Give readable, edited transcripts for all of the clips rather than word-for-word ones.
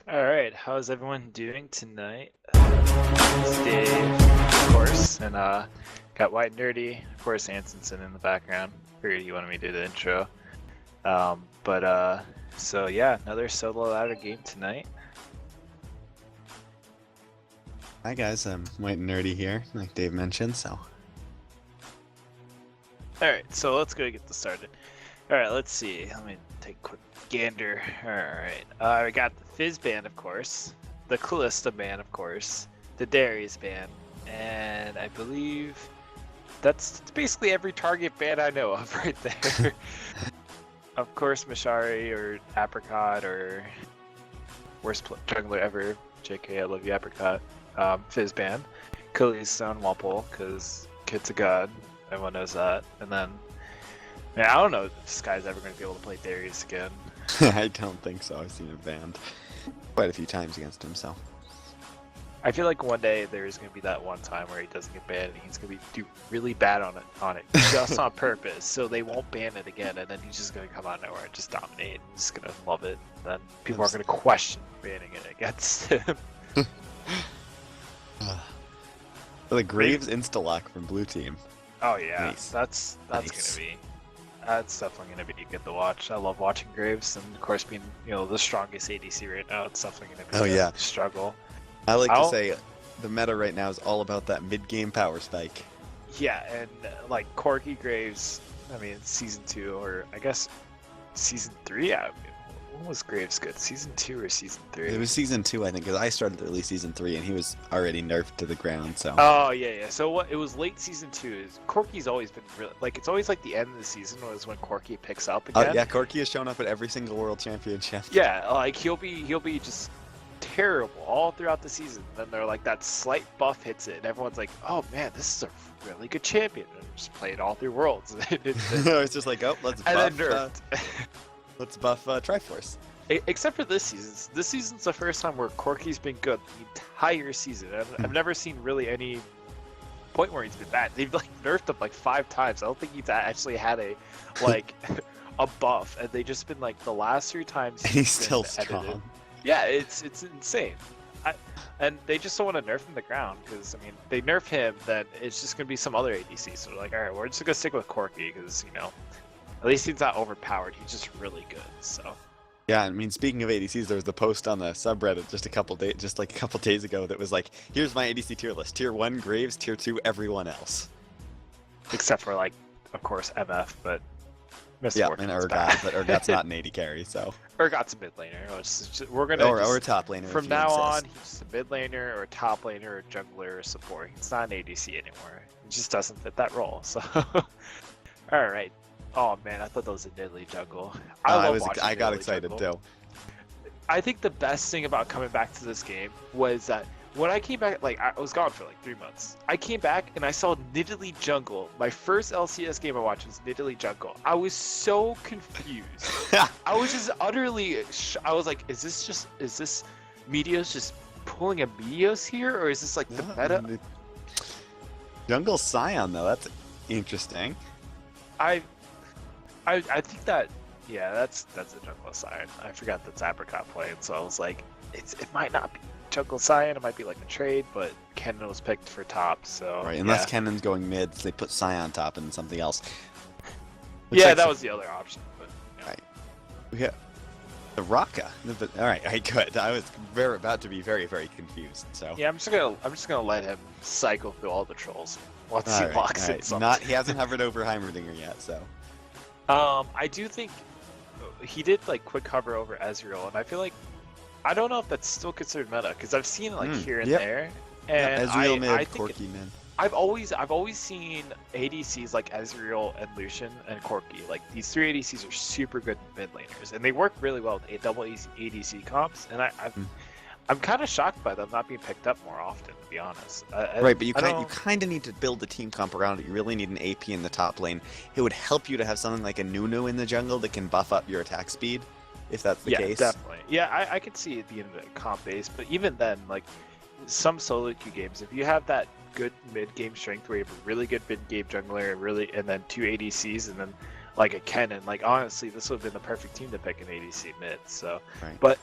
All right, how's everyone doing tonight? It's Dave, of course, and got White Nerdy, of course, Ansenson in the background. Figured he wanted me to do the intro. So yeah, another solo ladder game tonight. Hi guys, I'm White and Nerdy here, like Dave mentioned, so. All right, so let's go get this started. All right, let's see. Let me take a quick gander. All right, we got the Fizz band, of course, the Callista band, of course, the Darius band, and I believe that's basically every target band I know of right there. Of course, Mashari or Apricot or worst jungler ever. JK, I love you, Apricot. Fizz band, Kalista and Wumple, because kid's a god. Everyone knows that. And then, man, I don't know if this guy's ever going to be able to play Darius again. I don't think so. I've seen him banned quite a few times against him, so. I feel like one day there's going to be that one time where he doesn't get banned and he's going to do really bad on it just on purpose, so they won't ban it again, and then he's just going to come out of nowhere and just dominate. He's just going to love it. Then people are going to question banning it against him. The Graves insta-lock from blue team. Oh yeah, Nice. that's Nice. that's definitely gonna be good to watch. I love watching Graves, and of course being the strongest ADC right now, it's definitely gonna be a struggle. I like to say the meta right now is all about that mid-game power spike. Yeah, and like Corky Graves, I mean season 2 or I guess season 3. When was Graves good? Season 2 or season 3? It was season 2, I think, because I started early season 3 and he was already nerfed to the ground, so. Oh yeah. So what? It was late season 2. Corky's always been really like it's always like the end of the season was when Corky picks up again. Yeah, Corky has shown up at every single world championship. Yeah, like he'll be just terrible all throughout the season. Then they're like that slight buff hits it, and everyone's like, "Oh man, this is a really good champion." And just play it all through worlds. It's just like, oh, let's and buff. then nerfed. Let's buff Triforce. Except for this season. This season's the first time where Corky's been good the entire season. I've never seen really any point where he's been bad. They've like nerfed him like 5 times. I don't think he's actually had a like a buff, and they just been like the last 3 times He's still been edited. strong. Yeah, it's insane. And they just don't want to nerf him to the ground because I mean, they nerf him, then it's just gonna be some other ADC. So they're like, all right, we're just gonna stick with Corky because at least he's not overpowered. He's just really good. So. Yeah, I mean, speaking of ADCs, there was the post on the subreddit just a couple days ago that was like, "Here's my ADC tier list: Tier 1 Graves, Tier 2 everyone else." Except for like, of course, MF, but Yeah, and Urgot, but Urgot's not an AD carry, so. Urgot's a mid laner. We're gonna or top laner. from if you now insist. on. He's just a mid laner or a top laner or jungler or support. He's not an ADC anymore. He just doesn't fit that role. So, all right. Oh man, I thought that was a Nidalee jungle. I got excited too. I think the best thing about coming back to this game was that when I came back, like I was gone for like 3 months. I came back and I saw Nidalee jungle. My first LCS game I watched was Nidalee jungle. I was so confused. I was just utterly. I was like, is this Meteos just pulling a Meteos here, or is this like the meta? Jungle Scion though, that's interesting. I think that that's a jungle Scion. I forgot that's Apricot playing, so I was like, it might not be jungle Scion. It might be like a trade, but Kennen was picked for top, so Right, unless Kennen's going mid, so they put Scion top and something else. Yeah, that was the other option. But Right. We got the Raka. All right, good. I was about to be very, very confused. So yeah, I'm just gonna let him cycle through all the trolls once he locks in something. He hasn't hovered over Heimerdinger yet, so. I do think he did like quick hover over Ezreal, and I feel like I don't know if that's still considered meta because I've seen it like here and there. And Ezreal mid, I think Corky mid. I've always seen ADCs like Ezreal and Lucian and Corky. Like these 3 ADCs are super good mid laners, and they work really well with double ADC comps. And I'm kind of shocked by them not being picked up more often, to be honest. Right, but you kind of need to build the team comp around it. You really need an AP in the top lane. It would help you to have something like a Nunu in the jungle that can buff up your attack speed, if that's the case. Yeah, definitely. Yeah, I could see it being a comp base, but even then, like some solo queue games, if you have that good mid game strength where you have a really good mid game jungler and then 2 ADCs and then like a Kennen, like honestly, this would have been the perfect team to pick an ADC mid. So, Right. but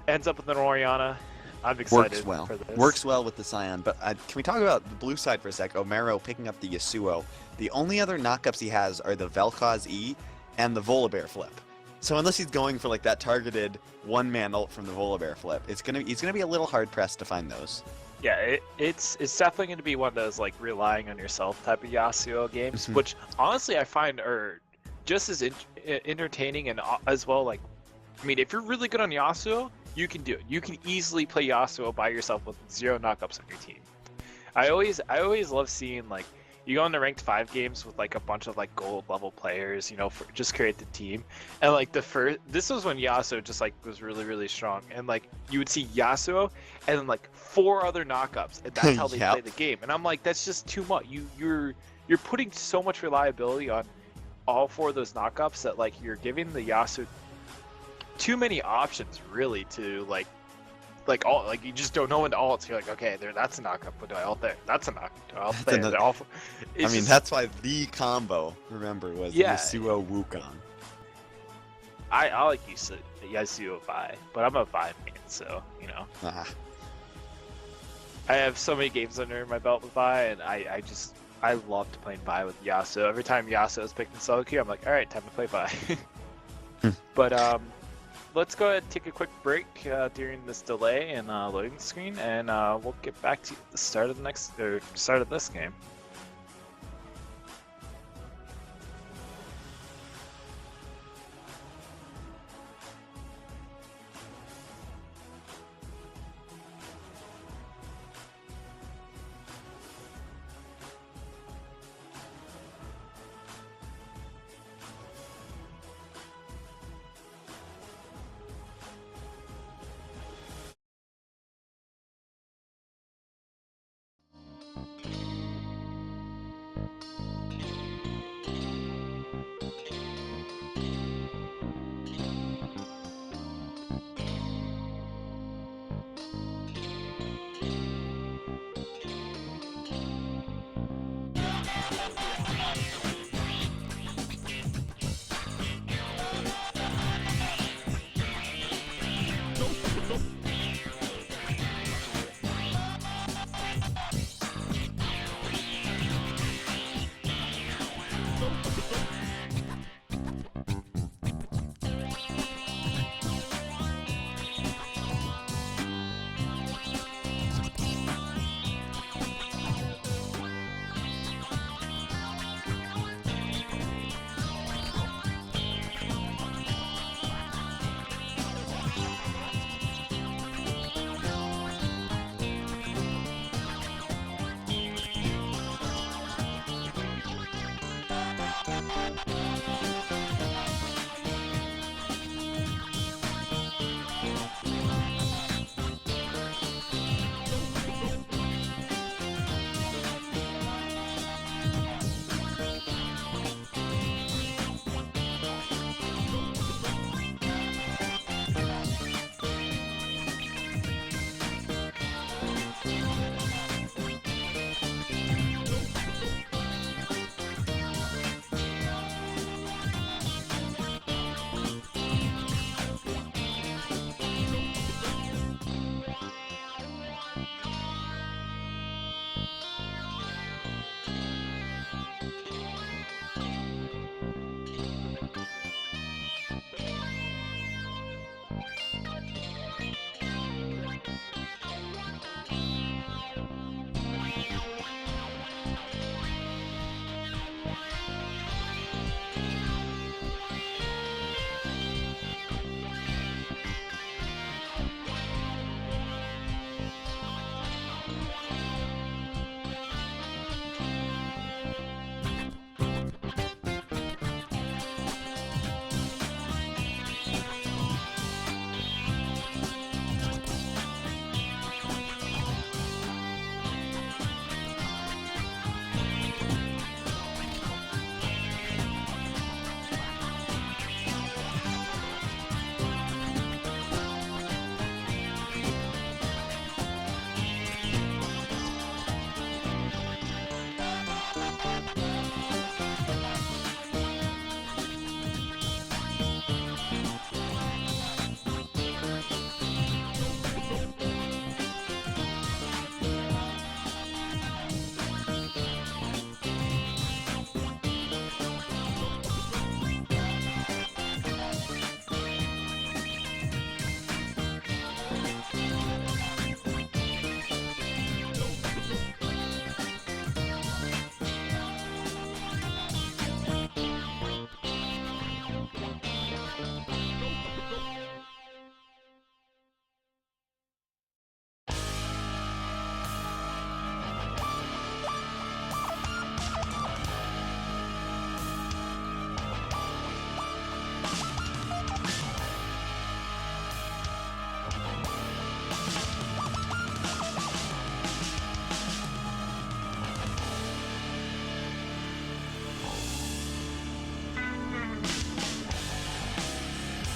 ends up with an Oriana. I'm excited Works well. for this. Works well with the Scion. But can we talk about the blue side for a sec? Omero picking up the Yasuo. The only other knockups he has are the Vel'Koz E and the Volibear flip. So unless he's going for like that targeted one-man ult from the Volibear flip, he's gonna be a little hard pressed to find those. Yeah, it's definitely going to be one of those like relying on yourself type of Yasuo games, which honestly I find are just as entertaining and as well. Like, I mean, if you're really good on Yasuo, you can do it. You can easily play Yasuo by yourself with 0 knockups on your team. I always love seeing like you go into ranked 5 games with like a bunch of like gold level players, you know, for just create the team. And like this was when Yasuo just like was really strong, and like you would see Yasuo and then like 4 other knockups, and that's how they Yep. play the game. And I'm like, that's just too much. You're putting so much reliability on all 4 of those knockups that like you're giving the Yasuo too many options really to like all like you just don't know when to ult. You're like, okay, there, that's a knockup, but do I ult there? That's a knockup. Do I ult there? another- I mean, that's why the combo, remember, was Yasuo Wukong. I like Yasuo Vi, but I'm a Vi main, so you know. I have so many games under my belt with Vi, and I loved playing Vi with Yasuo. Every time Yasuo is picked in solo queue, I'm like, all right, time to play Vi. But let's go ahead and take a quick break during this delay and loading screen, and we'll get back to the start of this game.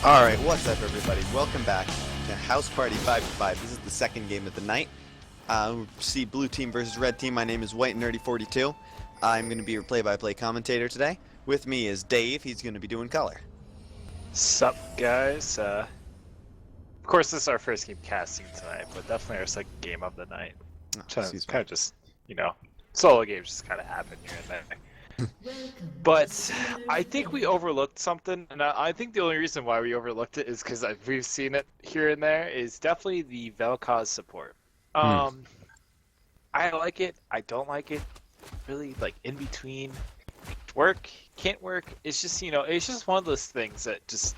Alright, what's up everybody? Welcome back to House Party 5v5. This is the second game of the night. We see blue team versus red team. My name is White Nerdy 42. I'm going to be your play-by-play commentator today. With me is Dave. He's going to be doing color. Sup, guys? Of course, this is our first game casting tonight, but definitely our second game of the night. Oh, Kind excuse me. of just, solo games just kind of happen here and there. But I think we overlooked something, and I think the only reason why we overlooked it is because we've seen it here and there, is definitely the Vel'Koz support. I like it, I don't like it, really, like, in between. Work, can't work, it's just, it's just one of those things that just,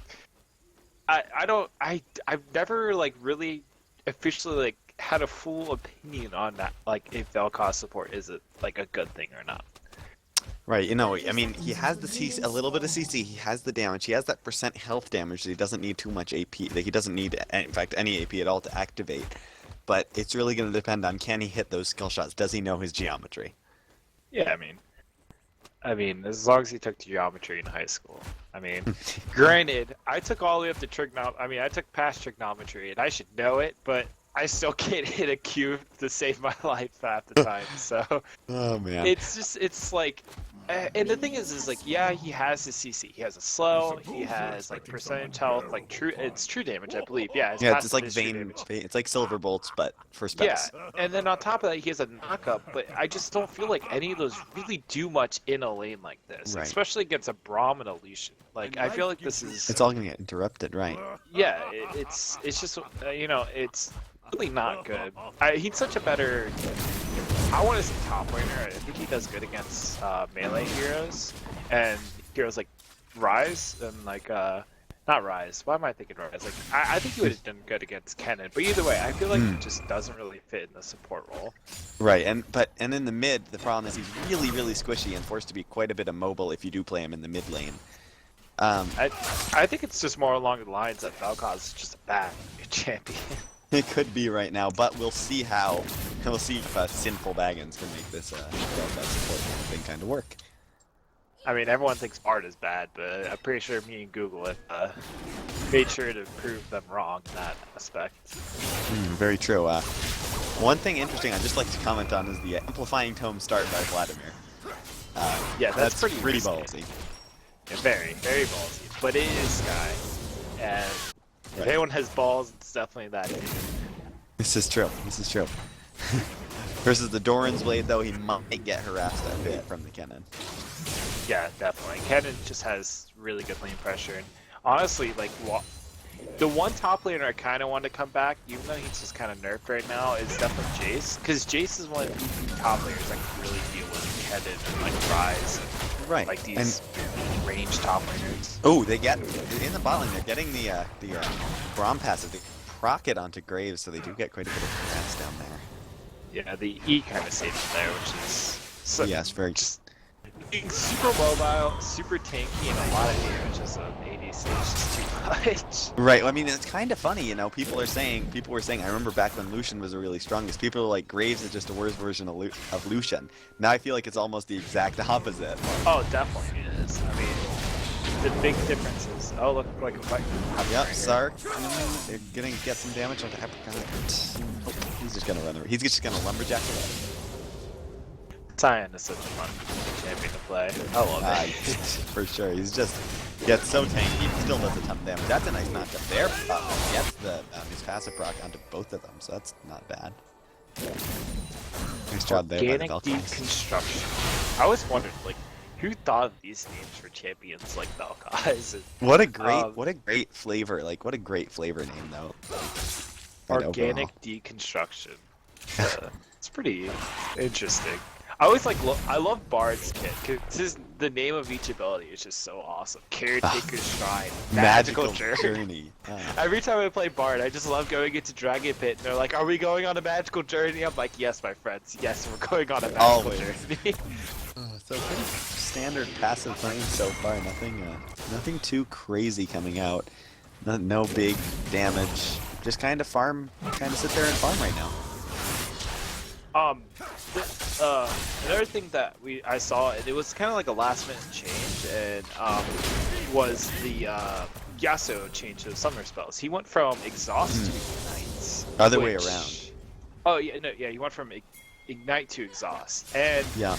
I've never, like, really officially, like, had a full opinion on that, like, if Vel'Koz support is, like, a good thing or not. Right, I mean, he has the CC, a little bit of CC, he has the damage, he has that percent health damage that he doesn't need too much AP, that he doesn't need, in fact, any AP at all to activate. But it's really going to depend on, can he hit those skill shots? Does he know his geometry? Yeah, I mean, as long as he took geometry in high school. I mean, granted, I took all the way up to I took past trigonometry, and I should know it, but I still can't hit a cube to save my life half the time, so... Oh, man. It's like... and the thing is like, yeah, he has his CC. He has a slow, he has, like, percentage health, like, it's true damage, I believe. Yeah, it's just like it's like silver bolts, but for spells. Yeah, and then on top of that, he has a knockup, but I just don't feel like any of those really do much in a lane like this, right. Especially against a Braum and a Lucian. Like, I feel like this is... It's all gonna get interrupted, right? Yeah, it's just, it's really not good. He's such a better... I want to say top laner. I think he does good against melee heroes and heroes like Ryze and like not Ryze. Why am I thinking Ryze? Like I think he would have done good against Kennen. But either way, I feel like he just doesn't really fit in the support role. Right, and in the mid, the problem is he's really squishy and forced to be quite a bit immobile if you do play him in the mid lane. I think it's just more along the lines that Vel'Koz is just a bad champion. It could be right now, but we'll see how. We'll see if Sinful Baggins can make this Vel'Koz support thing kind of work. I mean, everyone thinks Bard is bad, but I'm pretty sure me and Google have made sure to prove them wrong in that aspect. Very true. One thing interesting I'd just like to comment on is the Amplifying Tome start by Vladimir. Yeah, that's pretty ballsy. Yeah, very ballsy. But it is Sky, and if anyone has balls, it's definitely that dude. This is true. Versus the Doran's Blade, though, he might get harassed a bit from the Kennen. Yeah, definitely. Kennen just has really good lane pressure, and honestly, like, the one top laner I kind of want to come back, even though he's just kind of nerfed right now, is definitely Jace, because Jace is one of the few top laners that can really deal with Kennen and, like, Ryze and, like, these range top laners. Oh, they get in the bot lane. They're getting the Braum passive. They proc it onto Graves, so they do get quite a bit of harass down there. Yeah, the E kind of saves him there, which is yes, very just being super mobile, super tanky, and a lot of damage as an ADC is just too much. Right. Well, I mean, it's kind of funny, people were saying. I remember back when Lucian was the really strongest. People were like, Graves is just a worse version of Lucian. Now I feel like it's almost the exact opposite. Oh, definitely it is. I mean, the big difference is, look like a fight. Yep, Sark. They're gonna get some damage on the Apricot. Oh, he's just gonna run. He's just gonna lumberjack it. Cyan is such a fun champion to play. I love it. For sure. He's gets so tanky. He still does a ton of damage. That's a nice matchup there. Gets his passive proc onto both of them, so that's not bad. Nice job there by the Organic Vel'Koz. deconstruction. I always wondered, like, who thought of these names for champions like Vel'Koz? What a great flavor! Like, what a great flavor name, though. Organic deconstruction. It's pretty interesting. I always I love Bard's kit because the name of each ability is just so awesome. Caretaker's Shrine, Magical Journey. Every time I play Bard, I just love going into Dragon Pit, and they're like, "Are we going on a magical journey?" I'm like, "Yes, my friends. Yes, we're going on a magical journey." So pretty standard passive lane so far. Nothing too crazy coming out. No big damage. Just kind of sit there and farm right now. Another thing that I saw, and it was kind of like a last minute change, and was the Yasuo changed his summer spells. He went from exhaust to ignite. Other way around. Oh yeah, no, yeah, he went from ignite to exhaust, and Yeah.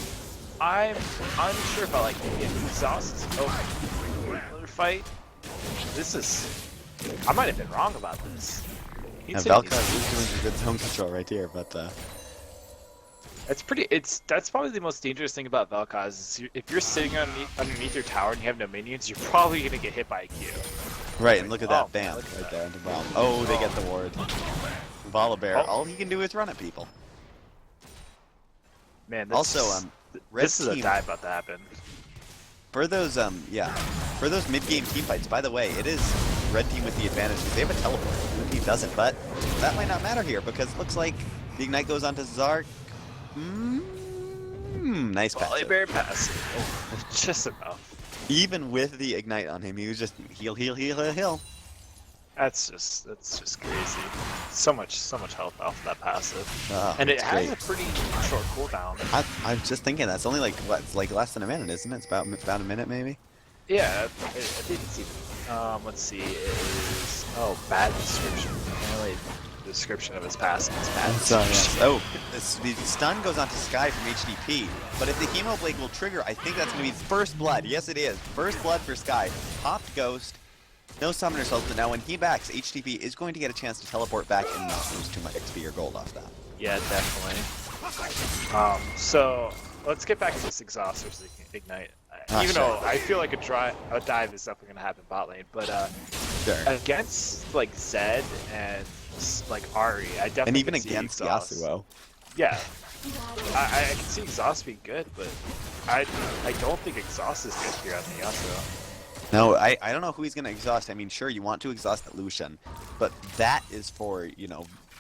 I'm unsure about like exhaust. Oh, another fight. This is. I might have been wrong about this. Yeah, Vel'Koz is doing some good zone control right here, but It's pretty. That's probably the most dangerous thing about Vel'Koz. Is if you're sitting underneath your tower and you have no minions, you're probably gonna get hit by a Q. right, and look at that Oh, bam look at right that. there into bomb. Oh, they get the ward. Volibear, Oh. all he can do is run at people. Man, this Also, is, red this is a team- dive about to happen. For those for those mid-game team fights, by the way, it is red team with the advantage because they have a teleport. Blue team doesn't, but that might not matter here because it looks like the ignite goes onto Zark. Nice pass. Volibear pass. Oh, just enough. Even with the ignite on him, he was just heal. That's just crazy. So much health off that passive, and it it's has great. a pretty short cooldown. I was just thinking that's only like what, it's like less than a minute, isn't it? It's about a minute maybe. Yeah, I didn't see. Let's see. It is bad description. Apparently, the description of his passive is bad. So, description. yes. Oh, the stun goes onto Sky from HDP, but if the Hemo Blade will trigger, I think that's going to be first blood. Yes, it is. First blood for Sky. Popped Ghost. No Summoner's Health, but now when he backs, HDP is going to get a chance to teleport back and not lose too much XP or gold off that. Yeah, definitely. So let's get back to this exhaust versus ignite. Even sure. though I feel like a dive is definitely gonna happen bot lane, but Sure. against like Zed and like Ari, I definitely And even can see against exhaust. Yasuo. Yeah, I can see exhaust being good, but I don't think exhaust is good here on the Yasuo. No, I don't know who he's going to exhaust. I mean, sure, you want to exhaust the Lucian, but that is for,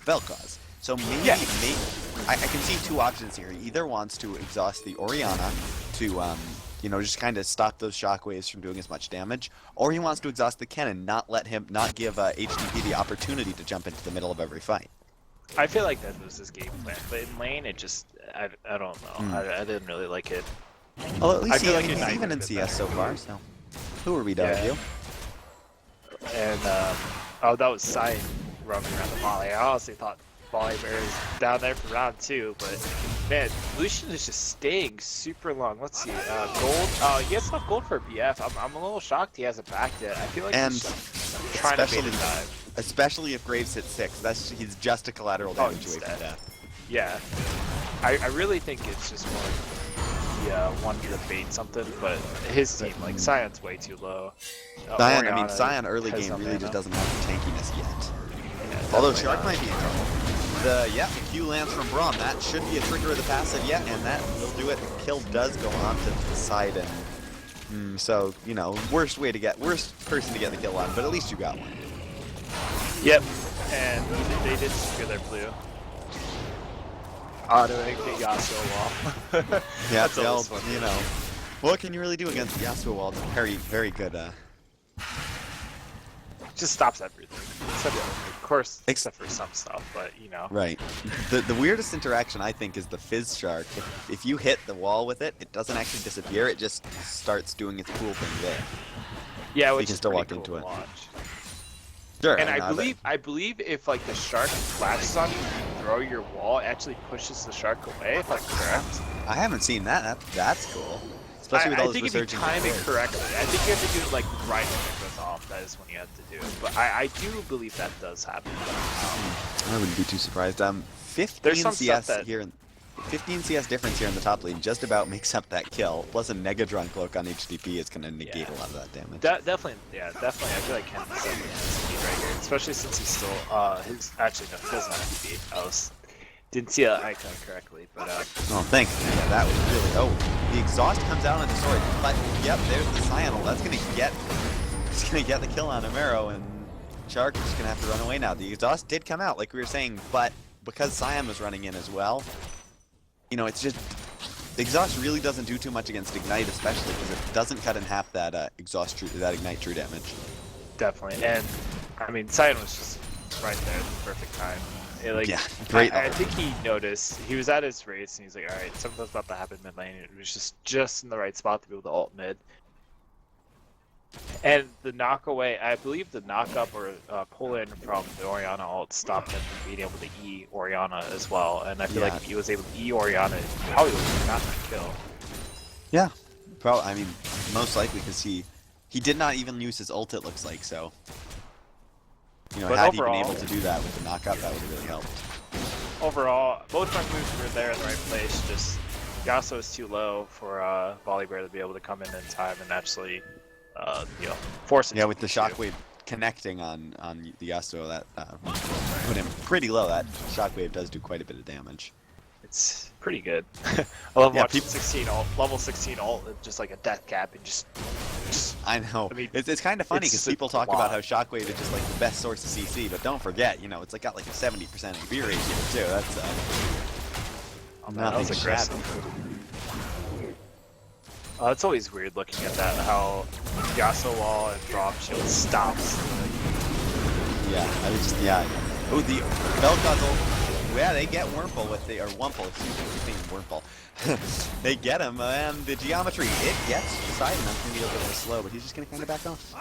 Vel'Koz. So maybe, I can see two options here. He either wants to exhaust the Orianna to, just kind of stop those shockwaves from doing as much damage, or he wants to exhaust the Kennen, not give HDP the opportunity to jump into the middle of every fight. I feel like that was his game plan, but in lane, it just I don't know. I didn't really like it. Well, at least I feel like he's Ignite even in would've CS been so far, so who are we to argue? And that was Sai roaming around the volley. I honestly thought Volibear is down there for round 2, but man, Lucian is just staying super long. Let's see, gold. He has enough gold for a BF. I'm a little shocked he hasn't backed it. I feel like And he's trying to bait a dive. Especially if Graves hits 6, he's just a collateral damage he's away from dead. death. Yeah, I really think it's just more wanted to bait something, but his team, like Sion's way too low. Sion early has game no really mana. just doesn't have the tankiness yet. Yeah, Although definitely Shark not. might be in trouble. The Q lands from Braum, that should be a trigger of the passive yet, and that will do it. The kill does go on to Poseidon. So, worst person to get the kill on, but at least you got one. Yep, and they did secure their blue. Autoing the Yasuo wall. Yeah, That's always fun. what can you really do against the Yasuo wall? It's very, very good. Just stops everything. Of course, except for some stuff, but Right. The weirdest interaction, I think, is the Fizz Shark. If you hit the wall with it, it doesn't actually disappear, it just starts doing its cool thing there. Yeah, which can is still pretty walk cool into to it. watch. Sure. And I believe if like the shark flashes on you, you throw your wall, it actually pushes the shark away. If I'm correct. I haven't seen that. That's cool. Especially with all I this think if you resurgence. time it correctly, I think you have to do it like right when it goes off. That is when you have to do it. But I do believe that does happen. I wouldn't be too surprised. 15 There's some CS stuff that- here. 15 CS difference here in the top lane just about makes up that kill. Plus a Negatron cloak on HDP is going to negate a lot of that damage. Definitely. I feel like Ken's definitely has speed right here, especially since he's still actually no, he doesn't have speed. Didn't see that icon correctly, but Oh, thanks. Yeah, that was really. Oh, the exhaust comes out on the sword, but yep, there's the Cyanal. That's gonna get the kill on Amaro, and Shark is just gonna have to run away now. The exhaust did come out, like we were saying, but because Cyan was running in as well, it's just the exhaust really doesn't do too much against Ignite, especially because it doesn't cut in half that that Ignite true damage. definitely. And I mean, Sion was just right there at the perfect time. Yeah, great. I think he noticed. He was at his race, and he's like, "All right, something's about to happen mid lane." It was just in the right spot to be able to ult mid. And the knock away, I believe the knock up or pull in from the Oriana ult stopped him from being able to E Oriana as well. And I feel like if he was able to E Oriana, he probably would have gotten that kill. Yeah, probably. I mean, most likely because he did not even use his ult. It looks like so. You know, But had he been overall- able to do that with the knockup, that would have really helped. Overall, both my moves were there in the right place. Just Yasuo is too low for Volibear to be able to come in time and actually, you know, force it. Yeah, to with the shoot. shockwave connecting on the Yasuo, that put him pretty low. That shockwave does do quite a bit of damage. It's pretty good. I love Yeah, watching level 16 ult, just like a death cap, and just I know. I mean, it's kind of funny it's because a people talk lot. about how shockwave is just like the best source of CC, but don't forget, you know, it's like got like a 70% XP ratio too. That's that nothing was aggressive. shabby. It's always weird looking at that, how Yasuo wall and drop shield stops. Yeah, I was just Oh, the Vel'Koz ult. Yeah, they get Wurmple with the Wumple. Excuse me, I keep thinking Wurmple. They get him, and the geometry it gets Poseidon. That's gonna be a little bit slow, but he's just gonna kind of back off.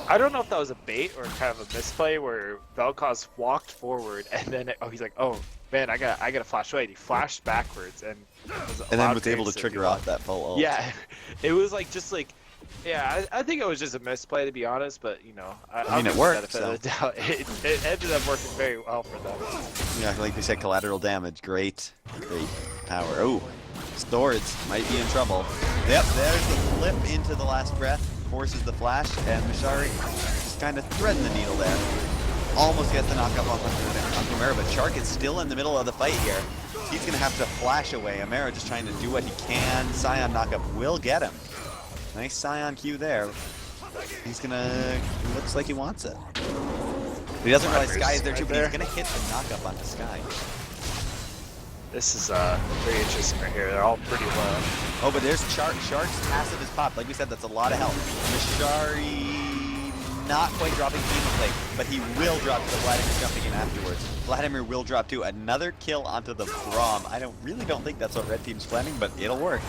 I don't know if that was a bait or kind of a misplay where Vel'Koz walked forward and then he's like, oh man, I gotta flash away. And he flashed backwards and then was able to trigger off that full ult. Yeah, it was like yeah, I think it was just a misplay to be honest, but you know, I mean, it worked. So. It ended up working very well for them. Yeah, like we said, collateral damage. Great power. Oh, Swords might be in trouble. Yep, there's the flip into the last breath. Forces the flash, and Mishari just kind of threading the needle there. Almost gets the knockup on Amara, but Shark is still in the middle of the fight here. He's going to have to flash away. Amara just trying to do what he can. Scion knockup will get him. Nice Scion Q there. He's gonna... looks like he wants it. He doesn't realize Sky is there too, but he's gonna hit the knockup on the Sky. This is very interesting right here. They're all pretty low. Oh, but there's Shark's passive is popped. Like we said, that's a lot of health. Mishari not quite dropping Demon Blade, but he will drop to the Vladimir jumping in afterwards. Vladimir will drop too. Another kill onto the Braum. I really don't think that's what Red Team's planning, but it'll work.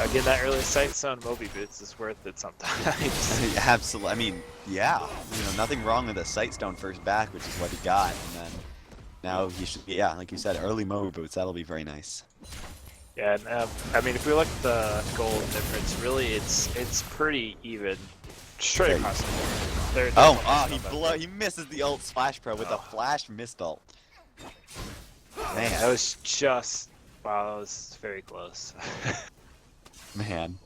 Getting that early sight zone Moby boots is worth it sometimes. Absolutely. I mean, yeah. You know, nothing wrong with a sight stone first back, which is what he got, and then now he should. Yeah, like you said, early Moby boots. That'll be very nice. Yeah, and I mean, if we look at the gold difference, really, it's pretty even, straight across the board. He misses the ult Splash Pro with a flash missed ult. Man, that was just wow. That was very close. Man,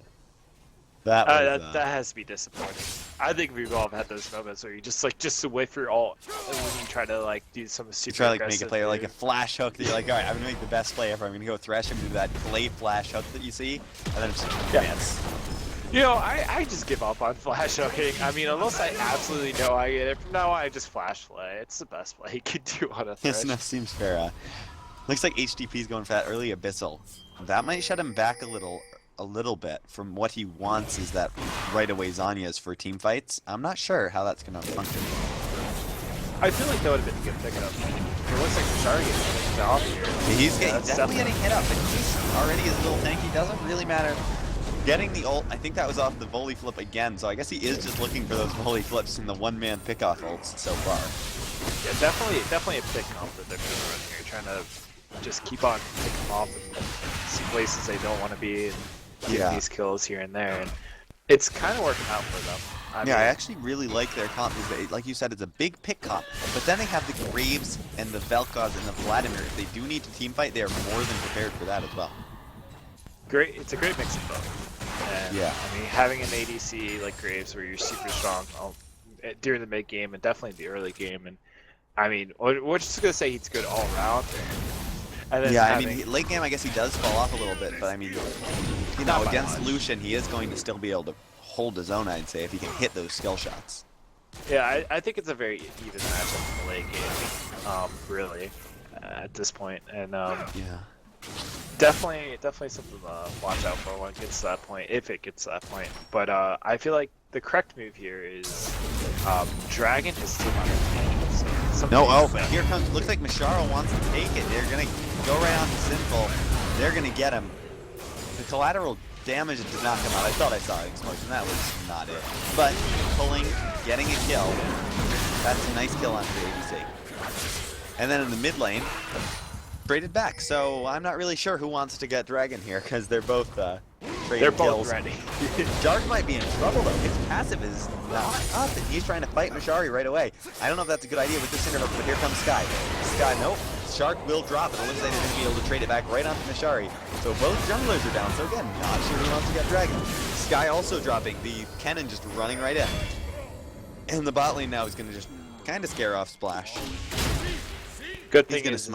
that was, that has to be disappointing. I think we've all had those moments where you just wait for your ult, and when you try to like do some super try to like aggressive make a play move. like a flash hook that you're like, all right, I'm gonna make the best play ever. I'm gonna go thresh him, do that blade flash hook that you see, and then just miss. You know, I just give up on flash hooking. I mean, unless I absolutely know I get it. From now on, I just flash play. It's the best play you can do on a thresh. Yes, no, seems fair. Looks like HTP's going for that early Abyssal. That might shut him back a little bit from what he wants is that right away Zanya's for team fights. I'm not sure how that's going to function. I feel like that would have been a good pickup. It looks like Mishari getting off here. He's definitely getting hit up, and he's already his little tanky. Doesn't really matter. Getting the ult, I think that was off the volley flip again, so I guess he is just looking for those volley flips in the one-man pickoff ults so far. Yeah, definitely a pick comp that they're going to run here, trying to just keep on picking them off in some places they don't want to be and getting these kills here and there, and it's kind of working out for them. I actually really like their comp because, like you said, it's a big pick comp, but then they have the Graves and the Vel'Koz and the Vladimir. If they do need to team fight, they are more than prepared for that as well. It's a great mix of both. And, yeah. I mean, having an ADC like Graves where you're super strong during the mid game and definitely the early game, and I mean, we're just gonna say he's good all around. And then I mean, late game I guess he does fall off a little bit, but I mean, you know, against Lucian he is going to still be able to hold his own, I'd say, if he can hit those skill shots. Yeah, I think it's a very even matchup in the late game, really, at this point, and yeah. Definitely something to watch out for when it gets to that point, if it gets to that point. But I feel like the correct move here is Dragon is still not here comes, looks like Masharo wants to take it. They're gonna go right on to Sinful. They're gonna get him. The collateral damage did not come out. I thought I saw it explode, and that was not it. But pulling, getting a kill. That's a nice kill on the ABC. And then in the mid lane, traded back. So I'm not really sure who wants to get Dragon here, because they're both trading kills. Both ready. Jark might be in trouble though. His passive is not up, and he's trying to fight Mashari right away. I don't know if that's a good idea with this interval, but here comes Sky. Sky, nope. Shark will drop it. It looks like they're going to be able to trade it back right onto Mashari. So both junglers are down. So again, not sure who wants to get Dragon. Sky also dropping. The Kennen just running right in. And the bot lane now is going to just kind of scare off Splash. Good thing is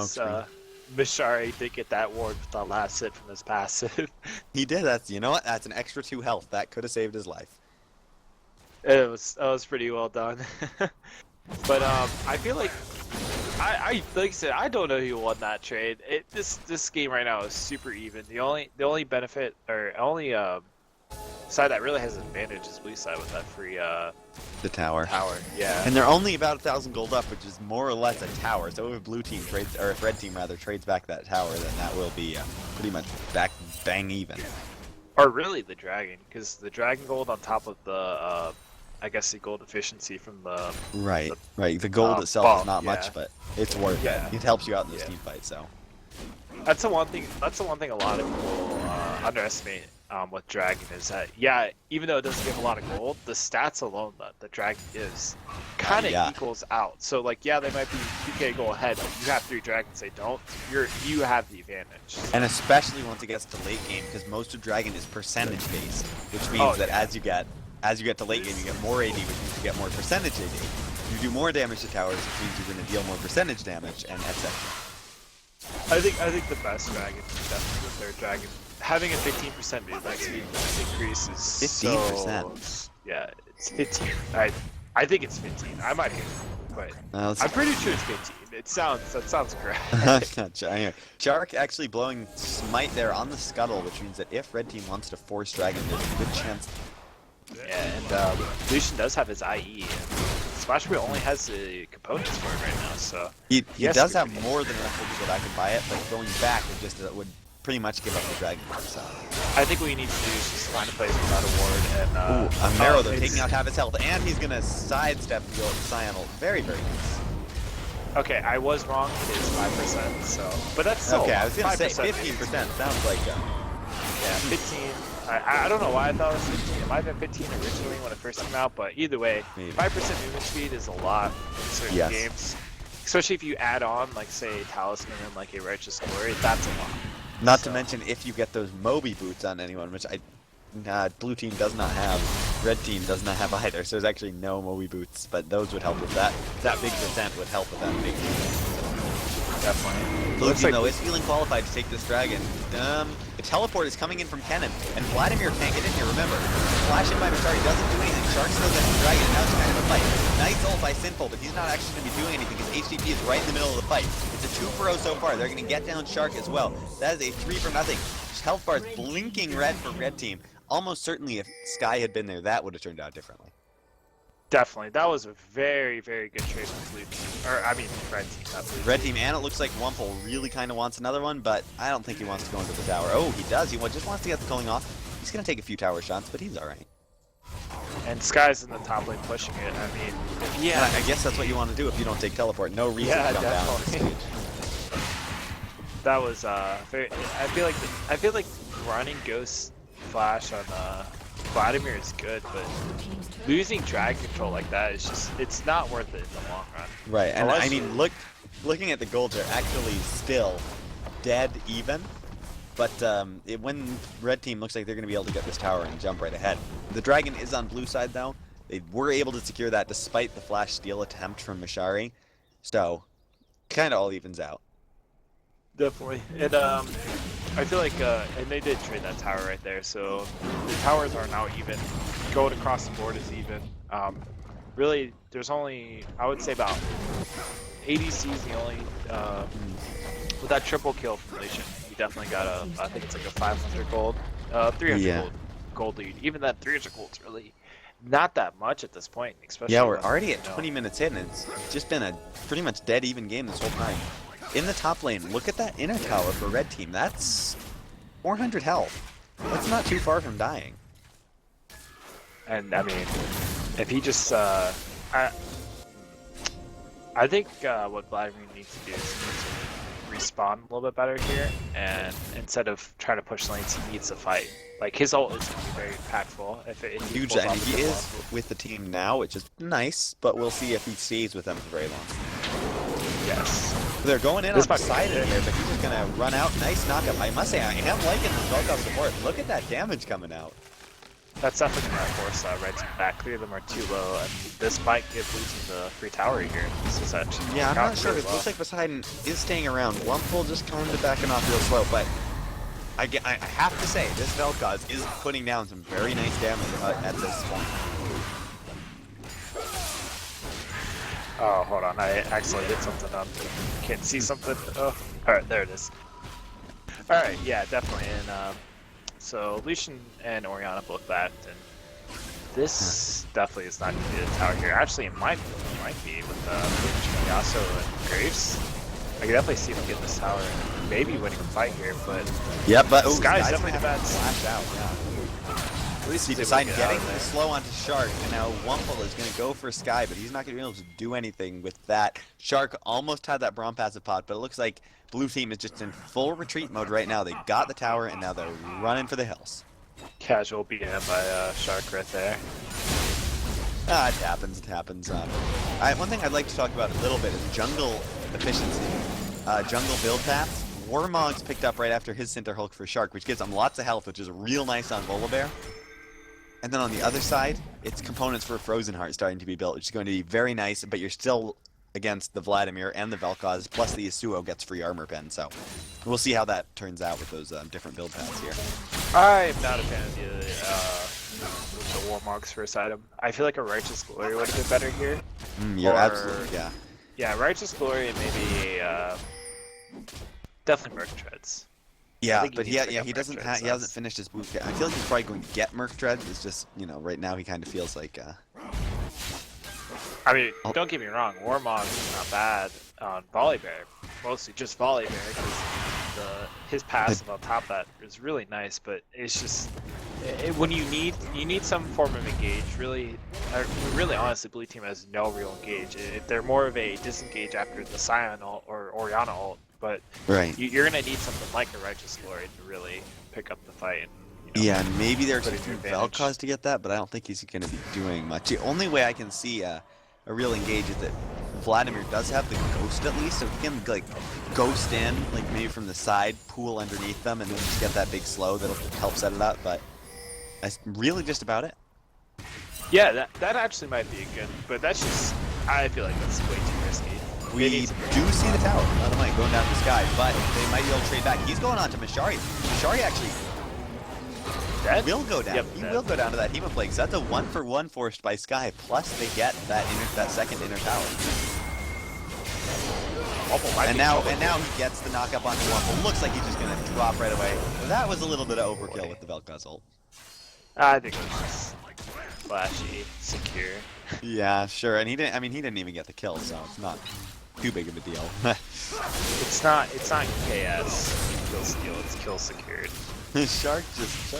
Mashari did get that ward with that last hit from his passive. He did. That's, you know what? That's an extra 2 health. That could have saved his life. That was pretty well done. But I feel like like I said, I don't know who won that trade. This game right now is super even. The only benefit or only side that really has an advantage is blue side with that free the tower. Yeah. And they're only about 1,000 gold up, which is more or less a tower. So if blue team trades, or if red team rather trades back that tower, then that will be pretty much back bang even. Or really the dragon, because the dragon gold on top of the I guess the gold efficiency from the right. The gold itself is not much, yeah. but it's worth it. It helps you out in this team fight. So that's the one thing. That's the one thing a lot of people underestimate with dragon is that even though it doesn't give a lot of gold, the stats alone that the dragon gives kind of equals out. So like they might be 2k gold ahead, but you have 3 dragons. They don't. You have the advantage. And especially once it gets to late game, because most of dragon is percentage based, which means that as you get to late game, you get more AD, which means you get more percentage AD. You do more damage to towers, which means you're going to deal more percentage damage, and etc. I think the best dragon is definitely the third dragon. Having a 15% movement speed increase is 15%. So, yeah, it's 15. I think it's 15. I might be, but I'm pretty sure it's 15. That sounds correct. Shark actually blowing Smite there on the scuttle, which means that if red team wants to force Dragon, there's a good chance. Yeah, and Lucian does have his IE. Splash Wheel only has the components for it right now, so he does have more than enough to I can buy it, but going back would pretty much give up the Dragon. So I think what you need to do is just find a place without a ward and Amaro though taking out half his health, and he's gonna sidestep the old Cyan ult. Very nice. Okay, I was wrong. It is 5%, so but that's still okay. I was gonna say 15%. Sounds like yeah, 15. I don't know why I thought it was 15. It might have been 15 originally when it first came out, but either way, 5% movement speed is a lot in certain games. Especially if you add on, like, say, Talisman and, like, a Righteous Glory, that's a lot. Not to mention if you get those Moby boots on anyone, which blue team does not have, red team does not have either, so there's actually no Moby boots, but those would help with that. That big percent would help with that big Definitely. Blue team, though, is feeling qualified to take this dragon. The teleport is coming in from Kennen, and Vladimir can't get in here, remember. Flash in by Mashari doesn't do anything. Shark still gets the dragon, and now it's kind of a fight. Nice ult by Sinful, but he's not actually going to be doing anything because HTP is right in the middle of the fight. It's a 2 for 0 so far. They're going to get down Shark as well. That is a 3 for nothing. Health bar's blinking red for red team. Almost certainly if Sky had been there, that would have turned out differently. Definitely. That was a very, very good trade with blue team. Or, I mean, red team, not blue team. Red team, and it looks like Wumpel really kind of wants another one, but I don't think he wants to go into the tower. Oh, he does. He just wants to get the cooling off. He's going to take a few tower shots, but he's alright. And Sky's in the top lane pushing it. I mean, yeah. I guess that's what you want to do if you don't take teleport. No reason to jump down on the stage. That was, very, I feel like running Ghost Flash on, Vladimir is good, but losing drag control like that is just, it's not worth it in the long run. Right, and I mean, looking at the golds, they're actually still dead even, but when red team looks like they're going to be able to get this tower and jump right ahead. The dragon is on blue side though. They were able to secure that despite the flash steal attempt from Mashari, so kind of all evens out. Definitely, and I feel like, and they did trade that tower right there, so the towers are now even. Going across the board is even. Really, there's only, I would say about ADC is the only, with that triple kill from Lucian, he definitely got I think it's like a 500 gold, 300 gold lead. Even that 300 gold's really not that much at this point, especially. Yeah, we're already at 20 minutes in, and it's just been a pretty much dead even game this whole time. In the top lane, look at that inner tower for red team. That's 400 health. That's not too far from dying. And I mean, if he just, I think what Vladimir needs to do is he needs to respawn a little bit better here, and instead of trying to push lanes, he needs to fight. Like his ult is going to be very impactful. If he Huge. pulls I mean, off he the is with the team now, which is nice, but we'll see if he stays with them for very long. Yes. They're going in This on the might be side good. in here, but he's just gonna run out. Nice knockup. I must say, I am liking the Velkov support. Look at that damage coming out. That's definitely going to force right to back. Clear them are too low, and this might give Blue Team the free tower here. This is actually Yeah, I'm not sure. really It looks like Poseidon is staying around. Wumple just kind of backing off real slow, but I have to say, this Velkov is putting down some very nice damage at this point. Oh, hold on. I accidentally hit something up. Can't see something. Oh, alright, there it is. Alright, yeah, definitely. And so Lucian and Orianna both backed, and this definitely is not going to be the tower here. Actually, it might be with Yasuo and Graves. I can definitely see them getting this tower and maybe winning a fight here, but Yep, but Sky's definitely the bad slash out. Yeah. At least He he's decided getting getting slow onto Shark, and now Wumple is going to go for Sky, but he's not going to be able to do anything with that. Shark almost had that Braum passive pot, but it looks like Blue Team is just in full retreat mode right now. They got the tower, and now they're running for the hills. Casual BM by Shark right there. Ah, it happens, it happens. One thing I'd like to talk about a little bit is jungle efficiency. Jungle build paths. Warmog's picked up right after his Center Hulk for Shark, which gives him lots of health, which is real nice on Volibear. And then on the other side, it's components for Frozen Heart starting to be built, which is going to be very nice, but you're still against the Vladimir and the Vel'Koz, plus the Yasuo gets free armor pen, so we'll see how that turns out with those different build paths here. I'm not a fan of the Warmog's first item. I feel like a Righteous Glory would have been better here. You're Or- absolutely, yeah. Yeah, Righteous Glory and maybe definitely Merc Treads. Yeah, think he but needs to he pick up doesn't Merc he Treads, hasn't finished his boot yet. I feel like he's probably going to get Merc Treads. It's just, you know, right now he kind of feels like I mean, don't get me wrong, Warmog is not bad on Volibear. Mostly just Volibear, because his passive on top of that is really nice, but it's just when you need some form of engage. Really honestly, Blue Team has no real engage. They're more of a disengage after the Scion ult or Orianna ult, but right. you're gonna need something like a Righteous Glory to really pick up the fight. And, you know, Yeah, and maybe there's put a it to few advantage. Vel'Koz to get that, but I don't think he's going to be doing much. The only way I can see a real engage is that Vladimir does have the ghost at least, so he can like ghost in, like maybe from the side, pool underneath them, and then just get that big slow that'll help set it up. But that's really just about it. Yeah, that actually might be good, but that's just I feel like that's way too risky. We do see the tower, by the way, going down the sky, but they might be able to trade back. He's going on to Mashari. Mashari actually Dead? will go down. Yep, He dead. will go down to that Hemoplague. So that's a 1-for-1 forced by Sky. Plus they get that second inner tower. Wumple might And be now trouble. he gets the knockup onto Wumple. Looks like he's just gonna drop right away. That was a little bit of overkill with the Vel'Koz ult. I think it was just flashy, secure. Yeah, sure. And he didn't even get the kill, so it's not too big of a deal. It's not KS kill steal, it's kill secured. Shark just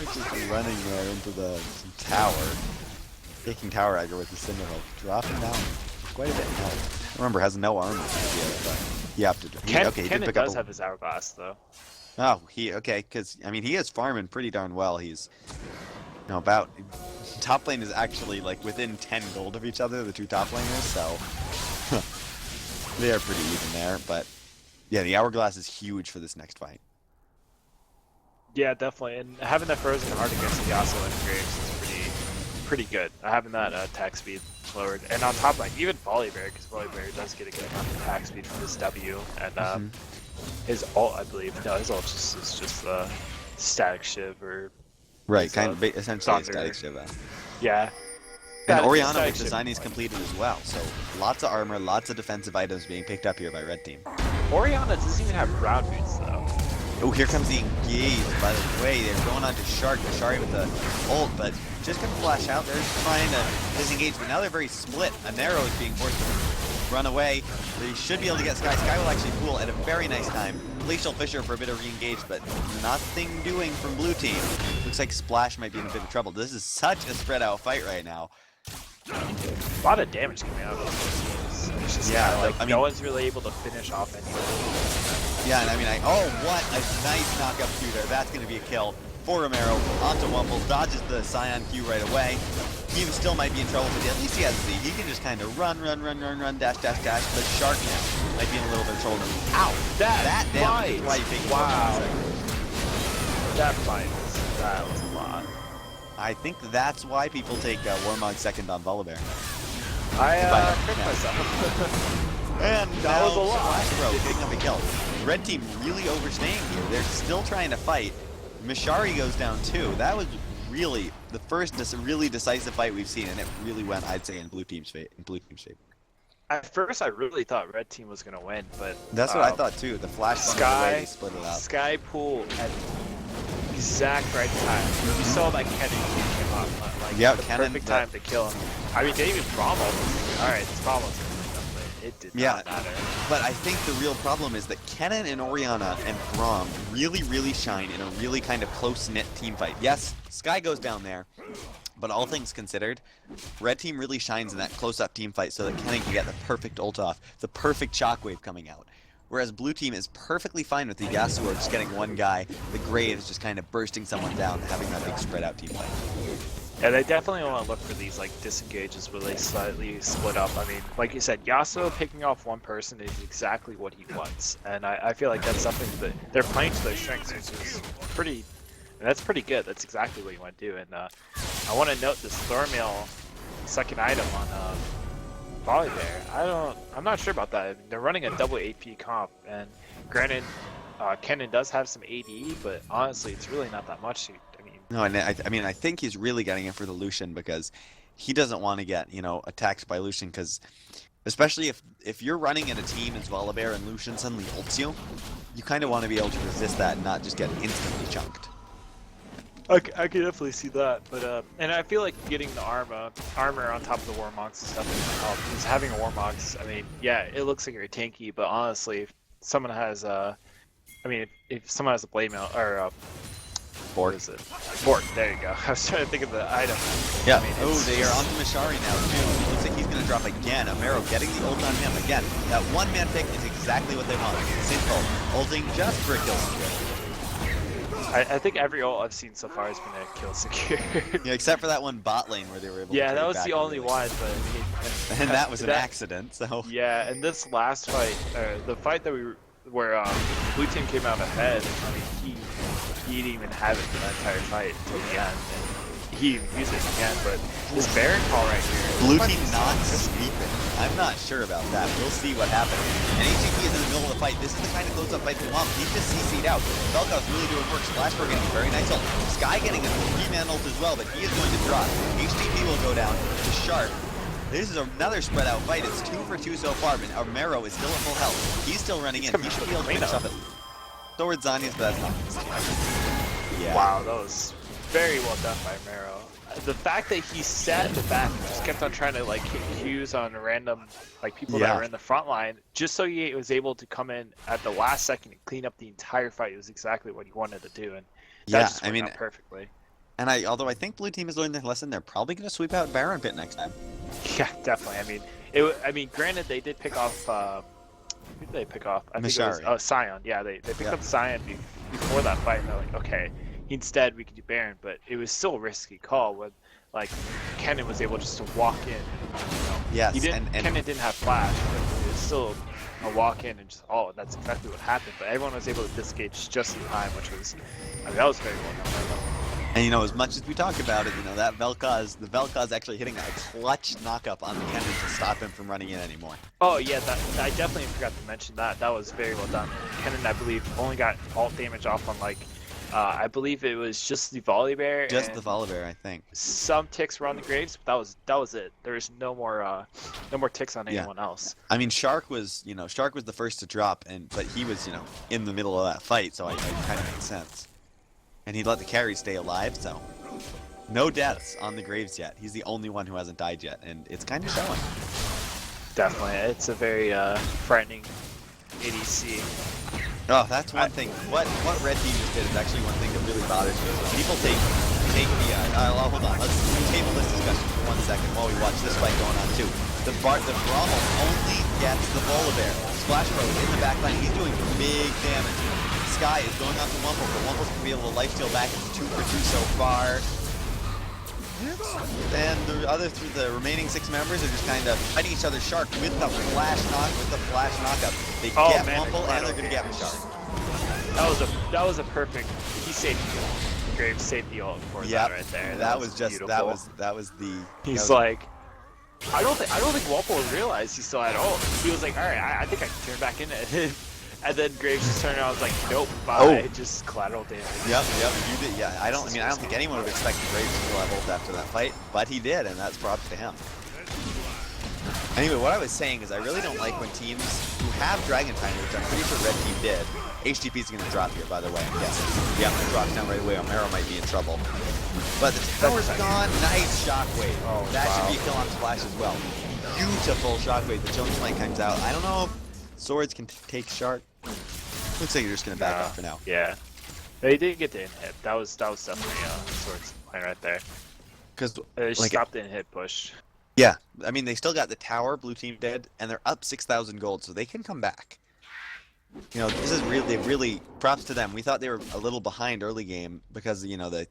running there into the tower, taking tower aggro with the Cinderhulk, dropping down quite a bit in health. Remember, has no armor, but you have to. He Ken did pick up does have his hourglass though. Oh, because I mean he is farming pretty darn well. He's about top lane is actually like within 10 gold of each other, the two top laners, so they are pretty even there. But yeah, the hourglass is huge for this next fight. Yeah, definitely. And having that frozen heart against Yasuo and Graves is pretty good. Having that attack speed lowered, and on top of that, even Volibear, because Volibear does get a good amount of attack speed from his W, and his ult, I believe. No, his ult is just static shiv or Right, his, kind of essentially a thunder. static Shiva. Yeah. And Yeah, Orianna static with shiv. design is completed as well, so lots of armor, lots of defensive items being picked up here by Red Team. Orianna doesn't even have brown boots though. Oh, here comes the engage, by the way. They're going on to Shark. Mashari with the ult, but just going to flash out. They're trying to disengage, but now they're very split. A narrow is being forced to run away. They should be able to get Sky. Sky will actually pool at a very nice time. Glacial Fissure for a bit of re-engage, but nothing doing from blue team. Looks like Splash might be in a bit of trouble. This is such a spread out fight right now. A lot of damage coming out of these teams. It's just no one's really able to finish off anyone. Yeah, and I mean, oh, what a nice knock-up Q there. That's going to be a kill for Romero. Onto Wumble, dodges the Scion Q right away. Team still might be in trouble, but at least he has Z. He can just kind of run, dash. But Shark now might be in a little bit of trouble. Ow! That damage is why you take wow. That fight that was a lot. I think that's why people take Warmog second on Volibear. I tricked myself. And that was a lot. Splash picking up a kill. Red team really overstaying here. They're still trying to fight. Mishari goes down too. That was really the first really decisive fight we've seen, and it really went, I'd say, in blue team's favor. At first, I really thought red team was gonna win, but that's what I thought too. The flash Sky split it up. Sky pool at the exact right time. You saw that Kennen came up, the perfect time to kill him. I mean, David Bromwell was all right. It's Bromwell's gonna win them, but it did not matter. But I think the real problem is that Kennen and Orianna and Braum really shine in a really kind of close-knit team fight. Yes, Sky goes down there, but all things considered, red team really shines in that close-up team fight so that Kennen can get the perfect ult off, the perfect shockwave coming out. Whereas blue team is perfectly fine with the Yasuo just getting one guy, the Graves just kind of bursting someone down, having that big spread-out team fight. Yeah, they definitely want to look for these like disengages where they slightly split up. I mean, like you said, Yasuo picking off one person is exactly what he wants, and I feel like that's something that they're playing to their strengths, which is pretty. That's pretty good. That's exactly what you want to do. And I want to note this Thornmail second item on Volibear. I'm not sure about that. I mean, they're running a double AP comp, and granted, Kennen does have some AD, but honestly, it's really not that much. No, and I mean, I think he's really getting it for the Lucian because he doesn't want to get, attacked by Lucian because, especially if you're running in a team as Volibear and Lucian suddenly ults you, you kind of want to be able to resist that and not just get instantly chunked. I can definitely see that, but and I feel like getting the armor on top of the Warmogs and stuff is help. Because having a Warmogs, I mean, yeah, it looks like you're tanky, but honestly, if someone has if someone has a blade mail or Bork. What is it? Bork, there you go. I was trying to think of the item. Yeah. I mean, they are onto Mishari now too. Looks like he's going to drop again. Amaro getting the ult on him again. That one-man pick is exactly what they want. Simple. Ulting just for a kill secure. I think every ult I've seen so far has been a kill secure. Yeah, except for that one bot lane where they were able to that was the only one, but I mean, and that was an accident, so. Yeah, and this last fight, the fight that where blue team came out ahead, I mean, he didn't even have it for that entire fight until the end. And he even used it again, but this Baron call right here. Blue team not sweeping. I'm not sure about that. We'll see what happens. And HTP is in the middle of the fight. This is the kind of close-up fight we want. He's just CC'd out. Vel'Koz really doing work. Splashberg getting a very nice ult. Sky getting a 3-man ult as well, but he is going to drop. HTP will go down to Shark. This is another spread out fight. It's 2 for 2 so far, but Armero is still at full health. He's still running in. He should be able to finish up it. Towards Zanya's, but that's not. Yeah. Wow, that was very well done by Armero. The fact that he sat in the back and just kept on trying to like hit Qs on random people that were in the front line, just so he was able to come in at the last second and clean up the entire fight was exactly what he wanted to do, and that just worked out perfectly. And although I think blue team has learned their lesson, they're probably going to sweep out Baron Pit next time. Yeah, definitely. I mean, granted they did pick off. Who did they pick off? I think it was Sion. Yeah, they picked up Sion before that fight, and they're like, okay. Instead, we could do Baron, but it was still a risky call when, Kennen was able just to walk in. Yes, Kennen didn't have flash, but it was still a walk in and just, that's exactly what happened. But everyone was able to disengage just in time, which was, that was very well done. And as much as we talk about it, that the Vel'Koz actually hitting a clutch knockup on Kennen to stop him from running in anymore. Oh yeah, I definitely forgot to mention that. That was very well done. Kennen, I believe, only got ult damage off on I believe it was just the Volibear. Just the Volibear, I think. Some ticks were on the Graves, but that was it. There was no more ticks on anyone else. I mean, Shark was the first to drop, but he was in the middle of that fight, so it kind of makes sense. And he let the carry stay alive, so no deaths on the Graves yet. He's the only one who hasn't died yet, and it's kind of showing. Definitely, it's a very frightening ADC. Oh, that's one thing. What red team just did is actually one thing that really bothers me. So people take the hold on. Let's table this discussion for 1 second while we watch this fight going on too. The Brommel only gets the Volibear. Splash Pro in the back line. He's doing big damage. Sky is going on to Wumple, but Wumple's gonna be able to lifesteal back. It's 2 for 2 so far. And the remaining 6 members are just kind of fighting each other Shark with the flash knockup. They get Wumple and they're gonna get Shark. That was a perfect. He saved the ult. Graves saved the ult for that right there. That was just beautiful. that was the. He's like, I don't think Wumple realized he still had ult. He was like, all right, I think I can turn back in it. And then Graves just turned around and was like, nope, bye. Just collateral damage. Yep, you did. Yeah, I don't think anyone would have expected Graves to level after that fight, but he did, and that's props to him. Anyway, what I was saying is I really don't like when teams who have Dragon Time, which I'm pretty sure Red Team did. HTP is going to drop here, by the way, I'm guessing. Yep, it drops down right away. Omero might be in trouble. But the tower's gone. Nice shockwave. Oh, that should be a kill on Splash as well. Beautiful shockwave. The Chilling Smite comes out. I don't know if swords can take Shark. Looks like you're just going to back off for now. Yeah. They didn't get the in-hit. That was definitely swords playing right there. Because they stopped the in-hit push. Yeah, I mean, they still got the tower, blue team dead, and they're up 6,000 gold, so they can come back. You know, this is really props to them. We thought they were a little behind early game because, the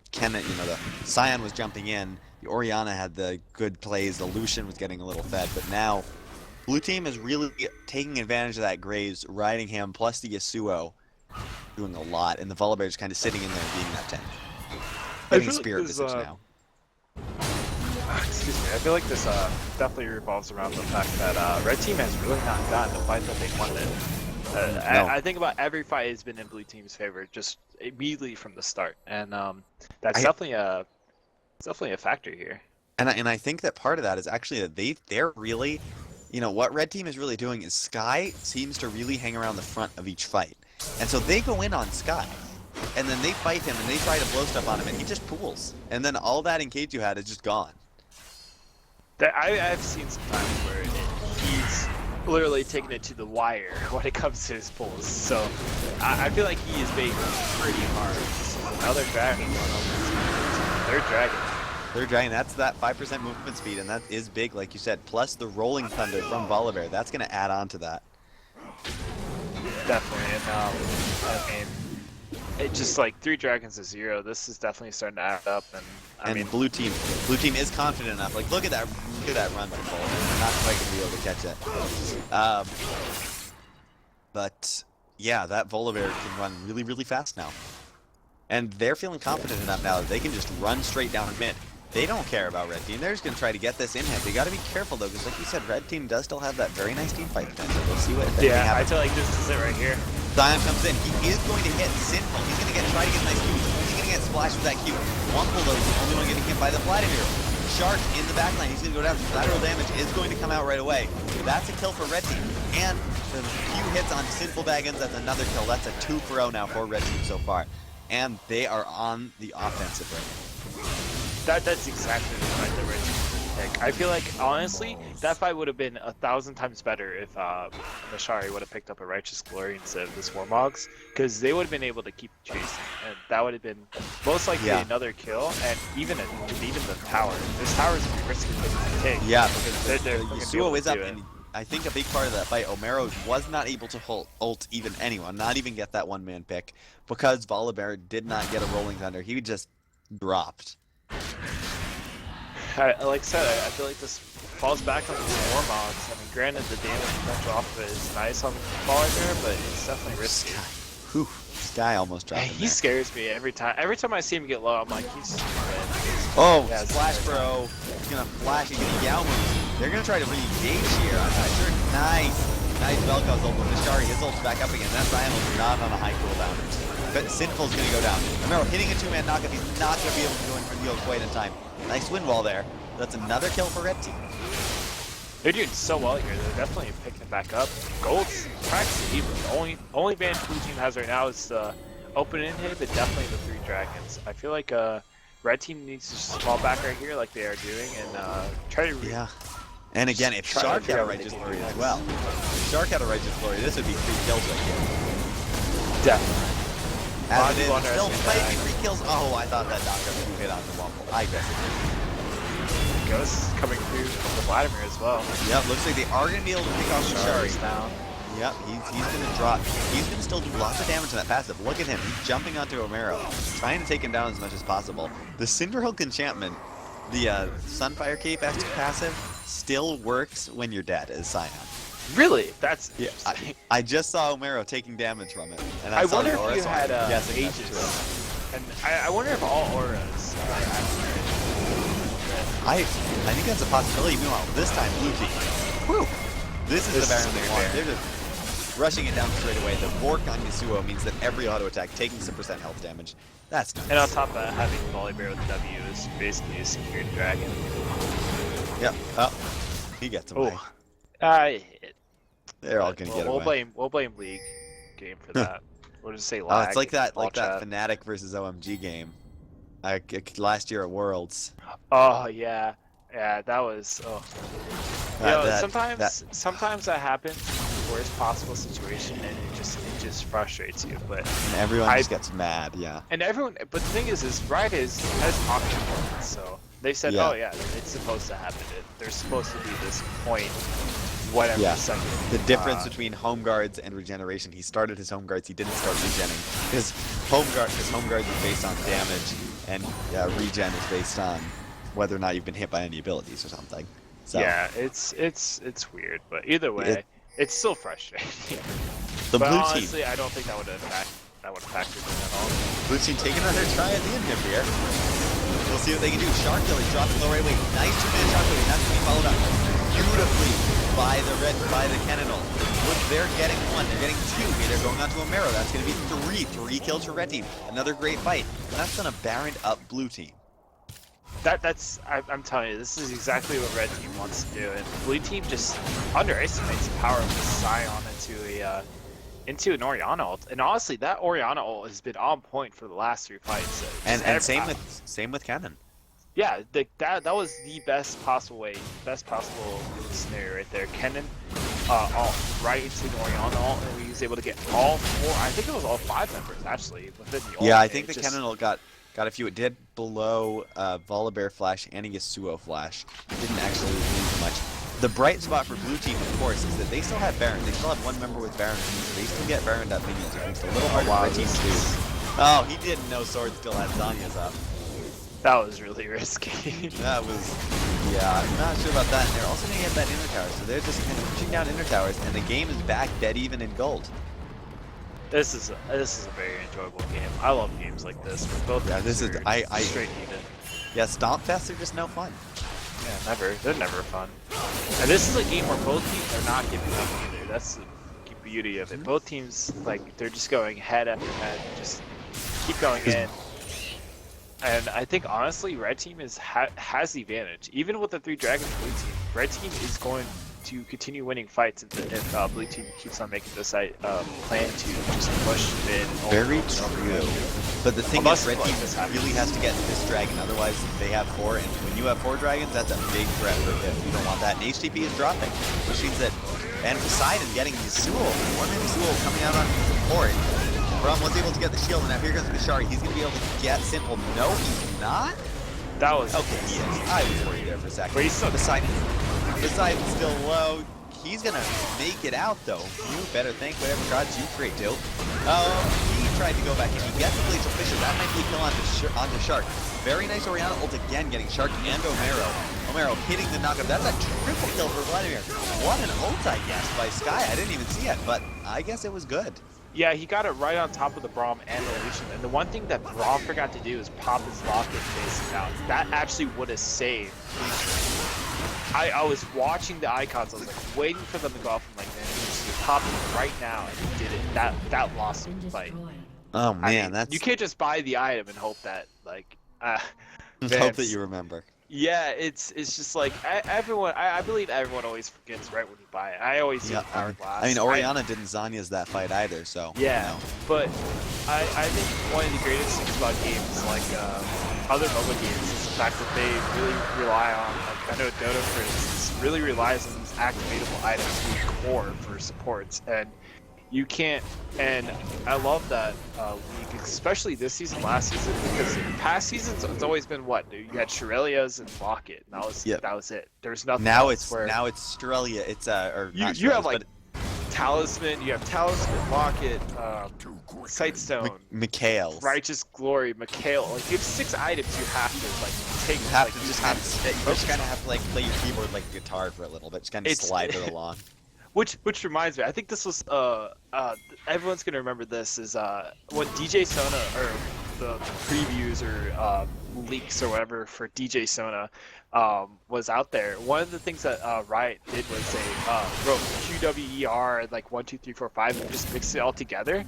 Scion was jumping in, the Orianna had the good plays, the Lucian was getting a little fed, but now blue team is really taking advantage of that Graves, riding him, plus the Yasuo, doing a lot, and the Volibear is kind of sitting in there being that tank. Getting spirit visage now. Excuse me, I feel like this definitely revolves around the fact that Red Team has really not gotten the fight that they wanted. No. I think about every fight has been in Blue Team's favor, just immediately from the start, and that's definitely a factor here. And I think that part of that is actually that they're really, what Red Team is really doing is Sky seems to really hang around the front of each fight, and so they go in on Sky. And then they fight him and they try to blow stuff on him and he just pools. And then all that engage you had is just gone. I've seen some times where he's literally taking it to the wire when it comes to his pulls. So I feel like he is being pretty hard. So now they're dragging one over. They're dragging. They're dragging. That's that 5% movement speed, and that is big, like you said. Plus the rolling thunder from Volibear. That's going to add on to that. Definitely. And I mean, it just like 3 dragons to 0. This is definitely starting to add up, and I mean, blue team is confident enough. Like, look at that run by Cole. They're not quite gonna be able to catch it. But yeah, that Volibear can run really fast now, and they're feeling confident enough now that they can just run straight down mid. They don't care about Red Team. They're just gonna try to get this in hit. They got to be careful though, because like you said, Red Team does still have that very nice team fight potential. We'll see what. Yeah, I feel like this is it right here. Zion comes in. He is going to hit Sinful. He's going to try to get a nice Q. He's only going to get splashed with that Q. Wumple, though, is the only one getting hit by the Vladimir. Shark in the backline. He's going to go down. Lateral damage is going to come out right away. That's a kill for Red Team. And the few hits on Sinful Baggins, that's another kill. That's a 2-0 now for Red Team so far. And they are on the offensive right now. That's exactly the fight that Red Team pick. I feel like, honestly, that fight would have been 1,000 times better if Mashari would have picked up a Righteous Glory instead of the Swarmogs, because they would have been able to keep chasing, and that would have been most likely another kill, and even the tower. This tower is pretty risky to take. Yeah, because they're Yasuo is up, and I think a big part of that fight, Omero was not able to ult even anyone, not even get that one-man pick, because Volibear did not get a Rolling Thunder. He just dropped. Like I said, I feel like this falls back on the Swarmogs. I mean, granted, the damage potential off of it is nice on Volibear, but it's definitely risky. Whew, Sky almost dropped. He scares me every time. Every time I see him get low, I'm like, he's just dead. Oh, yeah, Flash Bro. He's gonna flash. He's gonna Yao move. They're gonna try to re-engage here. I'm not sure. Nice Vel'Koz ult, but Mashari, his ult's back up again. That Zion was not on a high cooldown. But Sinful's gonna go down. Remember, hitting a 2-man knockup, he's not gonna be able to go in for the ult quite in time. Nice wind wall there. That's another kill for Red Team. They're doing so well here. They're definitely picking it back up. Gold's practically even. The only advantage Blue Team has right now is the open in hit, but definitely the 3 dragons. I feel like Red Team needs to just fall back right here like they are doing and try to And again, if Trying to Shark figure had a out what they Righteous can Glory do as next. well, if Shark had a Righteous Glory, this would be 3 kills right here. Definitely. As it is, Wonder still if might it, be 3 kills. Oh, I thought that knockup would hit on the Wumble. I guess it did. Ghost coming through from the Vladimir as well. Yep, looks like they are going to be able to pick off the Shari. Shari's down. Yep, he's going to drop. He's going to still do lots of damage to that passive. Look at him. He's jumping onto Omero, trying to take him down as much as possible. The Cinderhulk enchantment, the Sunfire Cape passive, still works when you're dead as Scion. Really? That's Yeah, interesting. I just saw Omero taking damage from it. And I saw wonder the aura, if you so had I'm guessing ages. that's true. And I wonder if all auras are accurate. I think that's a possibility. Meanwhile, this time blue team. Whew. This is the Baron they want. They're just rushing it down straight away. The Bork on Yasuo means that every auto attack taking some % health damage. That's nice. And on top of that, having Volibear with W is basically a secured dragon. Yep. Oh, he gets away. Oh, I hit. They're all gonna get away. We'll blame League game for that. We'll just say Oh, lag. it's like that ball chat. Fnatic versus OMG game. Last year at Worlds. Oh yeah, yeah, that was. Oh. You know, sometimes that happens in the worst possible situation, and it just frustrates you. But and everyone just gets mad, yeah. And everyone, but the thing is Riot has auction points, so they said, Yeah. oh yeah, it's supposed to happen. There's supposed to be this point, whatever second. The difference between home guards and regeneration. He started his home guards. He didn't start regenning. His home guards is based on damage, and regen is based on whether or not you've been hit by any abilities or something. So, yeah, it's weird, but either way, it's still frustrating. The but blue honestly, team. I don't think that would have factored in at all. Blue team taking another try at the end here. We'll see what they can do. Shark Killer dropping the right way. Nice 2-minute Shark Killer. That's going to be followed up beautifully by the Cannonal. Look, they're getting 1. They're getting 2. Okay, they're going on to Omero. That's going to be 3. 3 kills for Red Team. Another great fight. And that's going to Baron up Blue Team. I'm telling you, this is exactly what Red Team wants to do, and Blue Team just underestimates the power of the Scion into an Orianna ult. And honestly, that Orianna ult has been on point for the last 3 fights. And same with Cannon. Yeah, that was the best possible scenario right there. Kennen ult right into an Orianna ult, and he was able to get all 4. I think it was all 5 members actually within the ult. Yeah, I think the Cannon ult got a few. It did below Volibear flash and a Yasuo flash. It didn't actually lose much. The bright spot for Blue Team, of course, is that they still have Baron. They still have 1 member with Baron. They still get Baroned up minions, which makes it a little harder for Red Team to do. Oh, he didn't know Sword still had Zanya's up. That was really risky. That was, yeah, I'm not sure about that. And they're also going to get that inner tower, so they're just kind of pushing down inner towers, and the game is back dead even in gold. This is a very enjoyable game. I love games like this. Both straight even. Yeah, Stomp Fests are just no fun. Yeah, they're never fun. And this is a game where both teams are not giving up either. That's the beauty of it. Both teams, like, they're just going head after head, just keep going in. And I think honestly, Red Team has the advantage. Even with the 3 dragons, Blue Team, Red Team is going to continue winning fights if Blue Team keeps on making this plan to just push mid. Very true. But the thing is, Red Team really has to get this dragon, otherwise they have 4, and when you have 4 dragons, that's a big threat for him. You don't want that, and HTP is dropping, which means that, and Poseidon getting Yasuo, 1-man Yasuo coming out on support. Braum was able to get the shield, and now here comes the Shari. He's going to be able to get Simple. No, he's not? That was... Okay, he is. I was worried there for a second. But he's still... Poseidon's still low. He's going to make it out, though. You better thank whatever gods you pray to. He tried to go back in. He gets the Blaze of Fisher. That might be a kill onto Shark. Very nice Orianna ult again, getting Shark and Omero. Omero hitting the knockup. That's a triple kill for Vladimir. What an ult, I guess, by Sky. I didn't even see it, but I guess it was good. Yeah, he got it right on top of the Braum and the Lucian. And the one thing that Braum forgot to do is pop his locket facing out. That actually would have saved Lucian. I was watching the icons. I was like waiting for them to go off. I'm like, man, he's popping right now, and he did it. That lost him the fight. Oh man, you can't just buy the item and hope that hope that you remember. Yeah, it's just like everyone. I believe everyone always forgets right when you buy it. I always see Hourglass. I mean, Orianna didn't Zanya's that fight either, so. Yeah, you know. but I think one of the greatest things about games like other mobile games is the fact that they really rely on like I know Dodo, for instance, really relies on these activatable items being core for supports, and you can't. And I love that league, especially this season, last season, because in past seasons it's always been what you had Shurelia's and Locket, and that was it. There's nothing Now else. now it's Strelia. It's or not you have Strelia's, like Talisman, Locket, Sightstone, Mikhail's. Righteous Glory, Mikhail. Like you have 6 items you have to like take. You have like, to just kind of have to like play your keyboard like a guitar for a little bit, just kind of slide it along. Which reminds me, I think this was everyone's gonna remember this is when DJ Sona or the previews or leaks or whatever for DJ Sona was out there. One of the things that Riot did was they wrote QWER like 1 2 3 4 5 and just mixed it all together.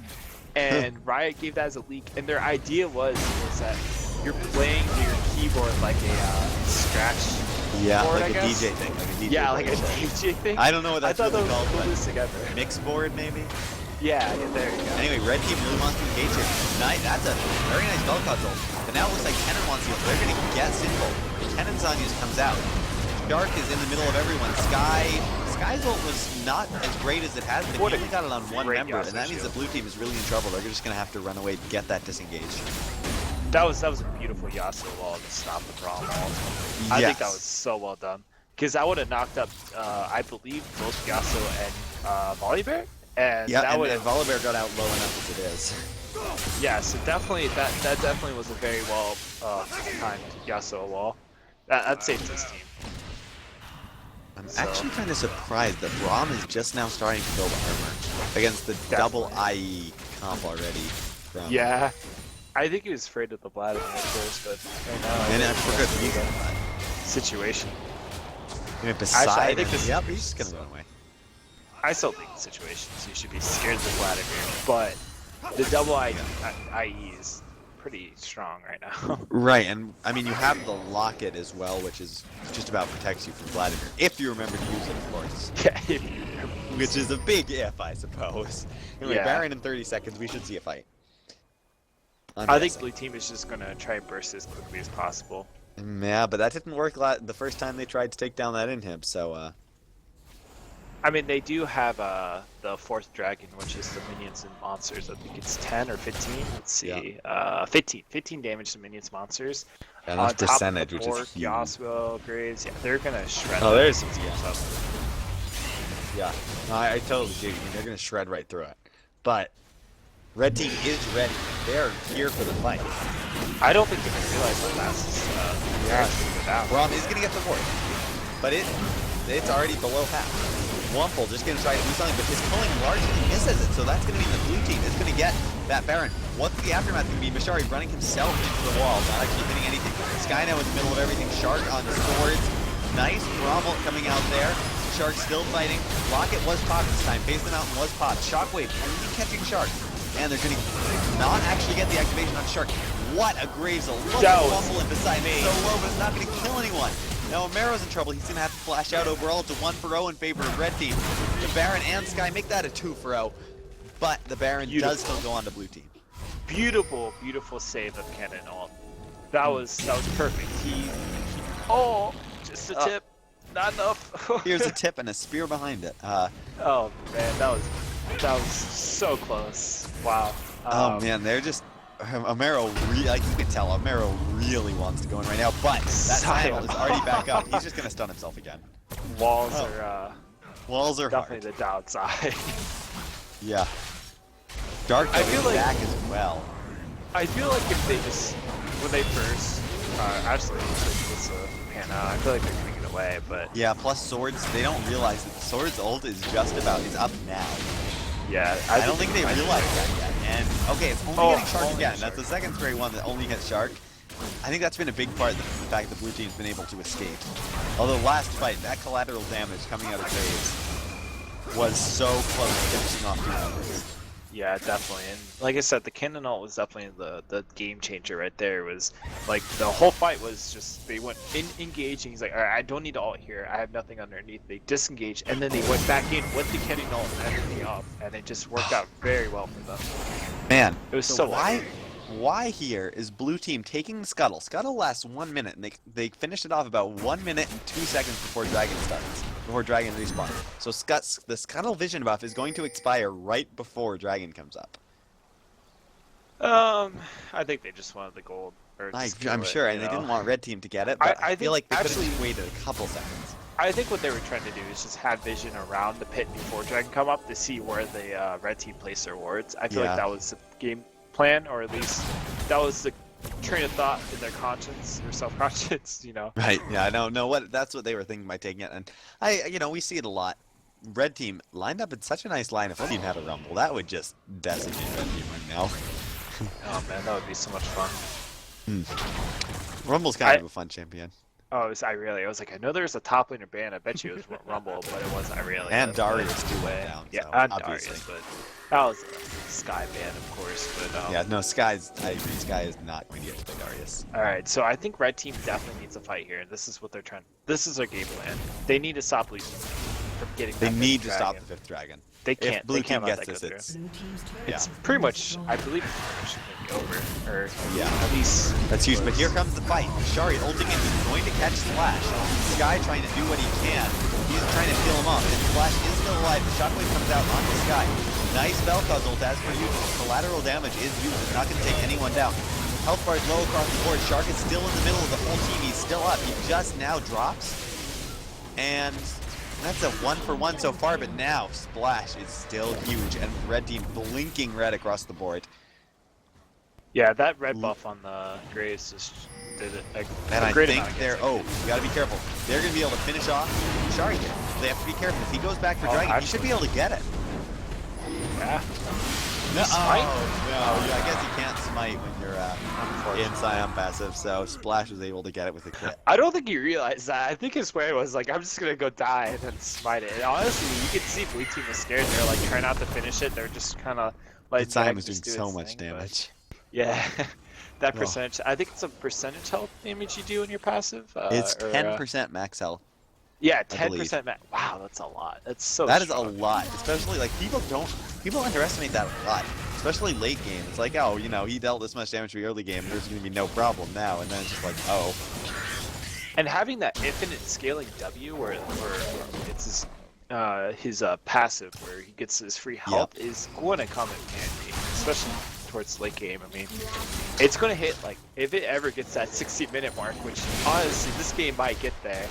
And Riot gave that as a leak, and their idea was that you're playing your keyboard like a scratch. Yeah, board, like a DJ thing, like a DJ. Yeah, like a DJ thing. I don't know what that's really called, put but this together. mix board maybe. Yeah, there you go. Anyway, red team really wants to engage here. That's a very nice Vel'Koz ult. But now it looks like Kennen wants to. They're going to get simple. Kennen Zanyas comes out. Shark is in the middle of everyone. Sky's ult was not as great as it has been. He only got it on one member, and that means the blue team is really in trouble. They're just going to have to run away to get that disengaged. That was a beautiful Yasuo wall to stop the Braum ult. I think that was so well done. Because that would have knocked up, I believe, both Yasuo and Volibear. And yeah, that and Volibear got out low enough as it is. Yeah, so definitely that definitely was a very well timed Yasuo wall. That saved this team. I'm actually kind of surprised that Braum is just now starting to build armor against the double IE comp already. Yeah, I think he was afraid of the Vladimir at first, but right now, and for good reason. Situation. Beside Actually, I think this, yep, he's just gonna run away. I still think the situations you should be scared of the Vladimir, but the double IE is pretty strong right now. Right, and I mean you have the Locket as well, which is just about protects you from Vladimir, if you remember to use it, of course. Yeah, if you remember. Which is a big if, I suppose. Anyway, Baron in 30 seconds, we should see a fight. I think blue team is just gonna try and burst as quickly as possible. Yeah, but that didn't work the first time they tried to take down that inhib, so I mean, they do have the 4th dragon, which is the minions and monsters. I think it's 10 or 15. Let's see. Yeah. 15 damage to minions monsters. And that's percentage, which is huge. Yasuo, Graves, yeah, they're gonna shred. Oh, there's some up. Yeah, no, I totally do. They're gonna shred right through it. But red team is ready. They're here for the fight. I don't think they can realize how fast this Braum is gonna get the fourth, but it's already below half. Wumple just gonna try to do something, but his pulling largely misses it, so that's gonna mean the blue team is gonna get that Baron. What's the aftermath gonna be? Mashari running himself into the wall, not actually hitting anything. Sky now in the middle of everything. Shark on the swords. Nice Braum coming out there. Shark still fighting. Rocket was popped this time. Face the Mountain was popped. Shockwave only catching Shark. And they're gonna not actually get the activation on Shark. What a Graves ult. Look at Wumble in beside me. So low, but it's not gonna kill anyone. Now Omero's in trouble. He's going to have to flash out overall to 1-0 in favor of red team. The Baron and Sky make that a 2-0. But the Baron does still go on to blue team. Beautiful save of Kennen ult. That was perfect. Oh, just a tip. Not enough. Here's a tip and a spear behind it. Oh man, that was so close. Wow. Oh man, they're just Omero, like you can tell, Omero really wants to go in right now, but that Silent is already back up. He's just gonna stun himself again. Walls are hard. definitely the downside. Yeah. Dark is back as well. I feel like if they just when they first actually this pan out, I feel like they're gonna get away, but yeah. Plus swords, they don't realize that the swords ult is up now. Yeah, I don't think they realize that yet. And okay, it's only getting Shark again. That's the second straight one that only hits Shark. I think that's been a big part of the fact that blue team's been able to escape. Although last fight, that collateral damage coming out of Graves was so close to finishing off 2 members. Yeah, definitely. And like I said, the Kennen ult was definitely the game changer right there. It was like the whole fight was just they went engaging. He's like, all right, I don't need ult here. I have nothing underneath. They disengaged, and then they went back in with the Kennen ult and everything up, and it just worked out very well for them. Man, it was so why here is blue team taking the scuttle? Scuttle lasts 1 minute, and they finish it off about 1 minute and 2 seconds before Dragon starts, before Dragon respawns. So the scuttle vision buff is going to expire right before Dragon comes up. I think they just wanted the gold. Or just I'm sure, and they didn't want red team to get it, but I feel like they could have just waited a couple seconds. I think what they were trying to do is just have vision around the pit before Dragon come up to see where the red team place their wards. I feel like that was the game plan, or at least that was the train of thought in their conscience or self-conscience, you know. Right. Yeah. I don't know that's what they were thinking by taking it, and we see it a lot. Red team lined up in such a nice line. If team had a rumble, that would just decimate red team right now. Oh man, that would be so much fun. Rumble's kind of a fun champion. Oh, it was Irelia. I was like, I know there's a top laner ban. I bet you it was Rumble, but it was Irelia. And Darius too went down. Yeah, so, and obviously. Darius, but that was a Sky ban, of course. But yeah, no, I agree. Sky is not going to get to play Darius. All right, so I think red team definitely needs a fight here, and this is what they're trying. This is their game plan. They need to stop blue team from getting. They need to stop the 5th dragon. They can't. If blue team gets this, it's pretty much. I believe it's over, or at least that's huge. But here comes the fight. Shari ulting in, he's going to catch Splash. Sky trying to do what he can. He's trying to kill him off, and Splash is still alive. The shockwave comes out onto Sky. Nice Vel'Koz ult as per usual. Collateral damage is used. It's not going to take anyone down. Health bar is low across the board. Shark is still in the middle of the whole team. He's still up. He just now drops, and that's a 1-for-1 so far, but now Splash is still huge, and red team blinking red across the board. Yeah, that red buff on the Graves just did it. And I think they're, you gotta be careful. They're gonna be able to finish off Shari here. They have to be careful. If he goes back for Dragon, he should be able to get it. Yeah. No, I guess you can't smite when you're in Scion passive, so Splash was able to get it with a crit. I don't think he realized that. I think his way was like, I'm just gonna go die and then smite it. And honestly, you could see blue team was scared. They're like trying not to finish it. They're just kind of like. Scion was doing so much damage. Yeah, that percentage. I think it's a percentage health damage you do in your passive. It's 10% max health. Yeah, 10% max. Wow, that's a lot. That's so. That is a lot, especially like people underestimate that a lot, especially late game. It's like, oh, he dealt this much damage for the early game. There's gonna be no problem now, and then it's just like, oh. And having that infinite scaling W, where it's his passive, where he gets his free health, is going to come in handy, especially towards late game. I mean, it's going to hit, like, if it ever gets that 60-minute mark, which honestly this game might get there,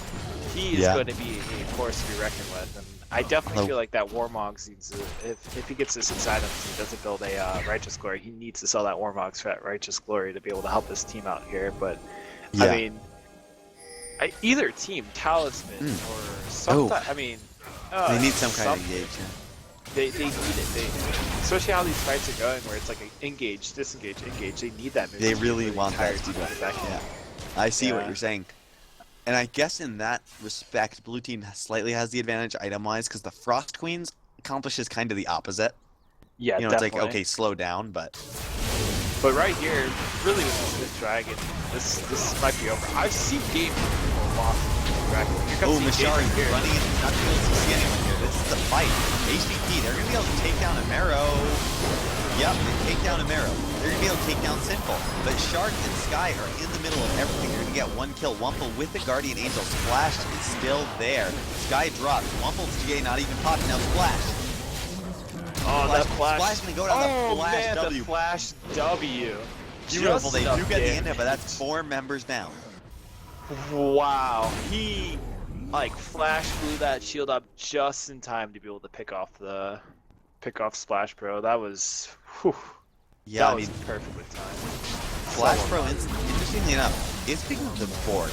he is going to be a force to be reckoned with. And I definitely feel like that Warmogs needs to, if he gets this inside him, he doesn't build a Righteous Glory, he needs to sell that Warmogs for that Righteous Glory to be able to help his team out here. But I mean, either team, Talisman or something. I mean, they need some kind of engagement. They need it. Especially how these fights are going, where it's like engage, disengage, engage. They need that. They really want that to go back. Yeah, I see what you're saying, and I guess in that respect, blue team slightly has the advantage item-wise because the Frost Queens accomplishes kind of the opposite. Yeah, it's like, okay, slow down, but right here, really with this dragon, this might be over. I've seen games where people lost dragon. Mashari running in, not being able to see anyone here. This is a fight. HVP, they're going to be able to take down Amaro. Yep, they take down Amaro. They're going to be able to take down Sinful. But Shark and Sky are in the middle of everything. They're going to get one kill. Wumple with the Guardian Angel. Splash is still there. Sky drops. Wumple's GA not even popping. Now Splash. Oh, that flash. Splash going to go down the Flash W. The Flash W. Beautiful. They do get the end of it, but that's 4 members down. Wow. He, like, flash blew that shield up just in time to be able to pick off Splash Pro. That was, whew. Yeah, that was perfectly timed. Flash Pro, interestingly enough, is picking up the board.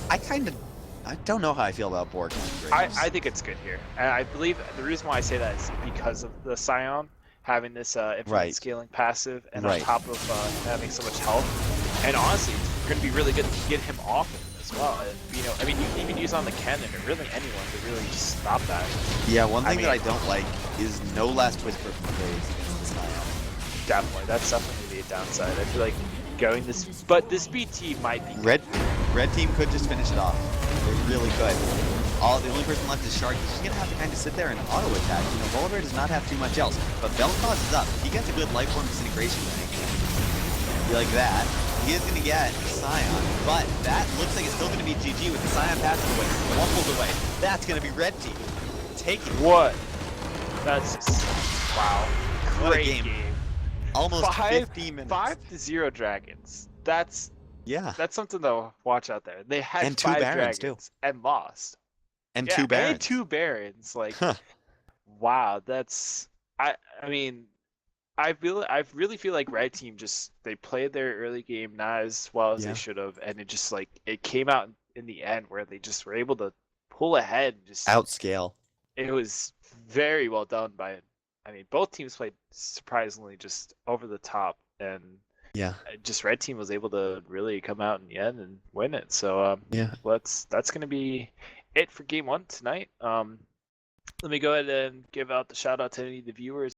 I don't know how I feel about board. I think it's good here. And I believe the reason why I say that is because of the Scion having this infinite scaling passive, and on top of having so much health. And honestly, it's going to be really good to get him off as well. And, I mean, you can even use on the cannon or really anyone to really just stop that. Yeah, one thing that I don't like is no last whisper from Graves against the Scion. Definitely, that's definitely the downside. I feel like going this, but this BT might be good. Red team could just finish it off. They really could. The only person left is Shark. He's just going to have to kind of sit there and auto-attack. Volibear does not have too much else. But Vel'Koz is up. He gets a good life form disintegration rank. like that. He is going to get Scion, but that looks like it's still going to be GG with the Scion passing away, Wumples away. That's going to be red team taking it. What? That's just wow. What a Great game. Almost 50 minutes. 5-0 dragons. That's Yeah. something to watch out there. They had And 2 5 Barons, dragons and lost. And Yeah, 2 Barons. And 2 barons. Like, Huh. wow, that's I mean, I really feel like red team just they played their early game not as well as Yeah. they should have, and it just like it came out in the end where they just were able to pull ahead. Just Outscale. it was very well done by. I mean, both teams played surprisingly just over the top, and Yeah. just red team was able to really come out in the end and win it. So Yeah. that's gonna be it for game 1 tonight. Let me go ahead and give out the shout out to any of the viewers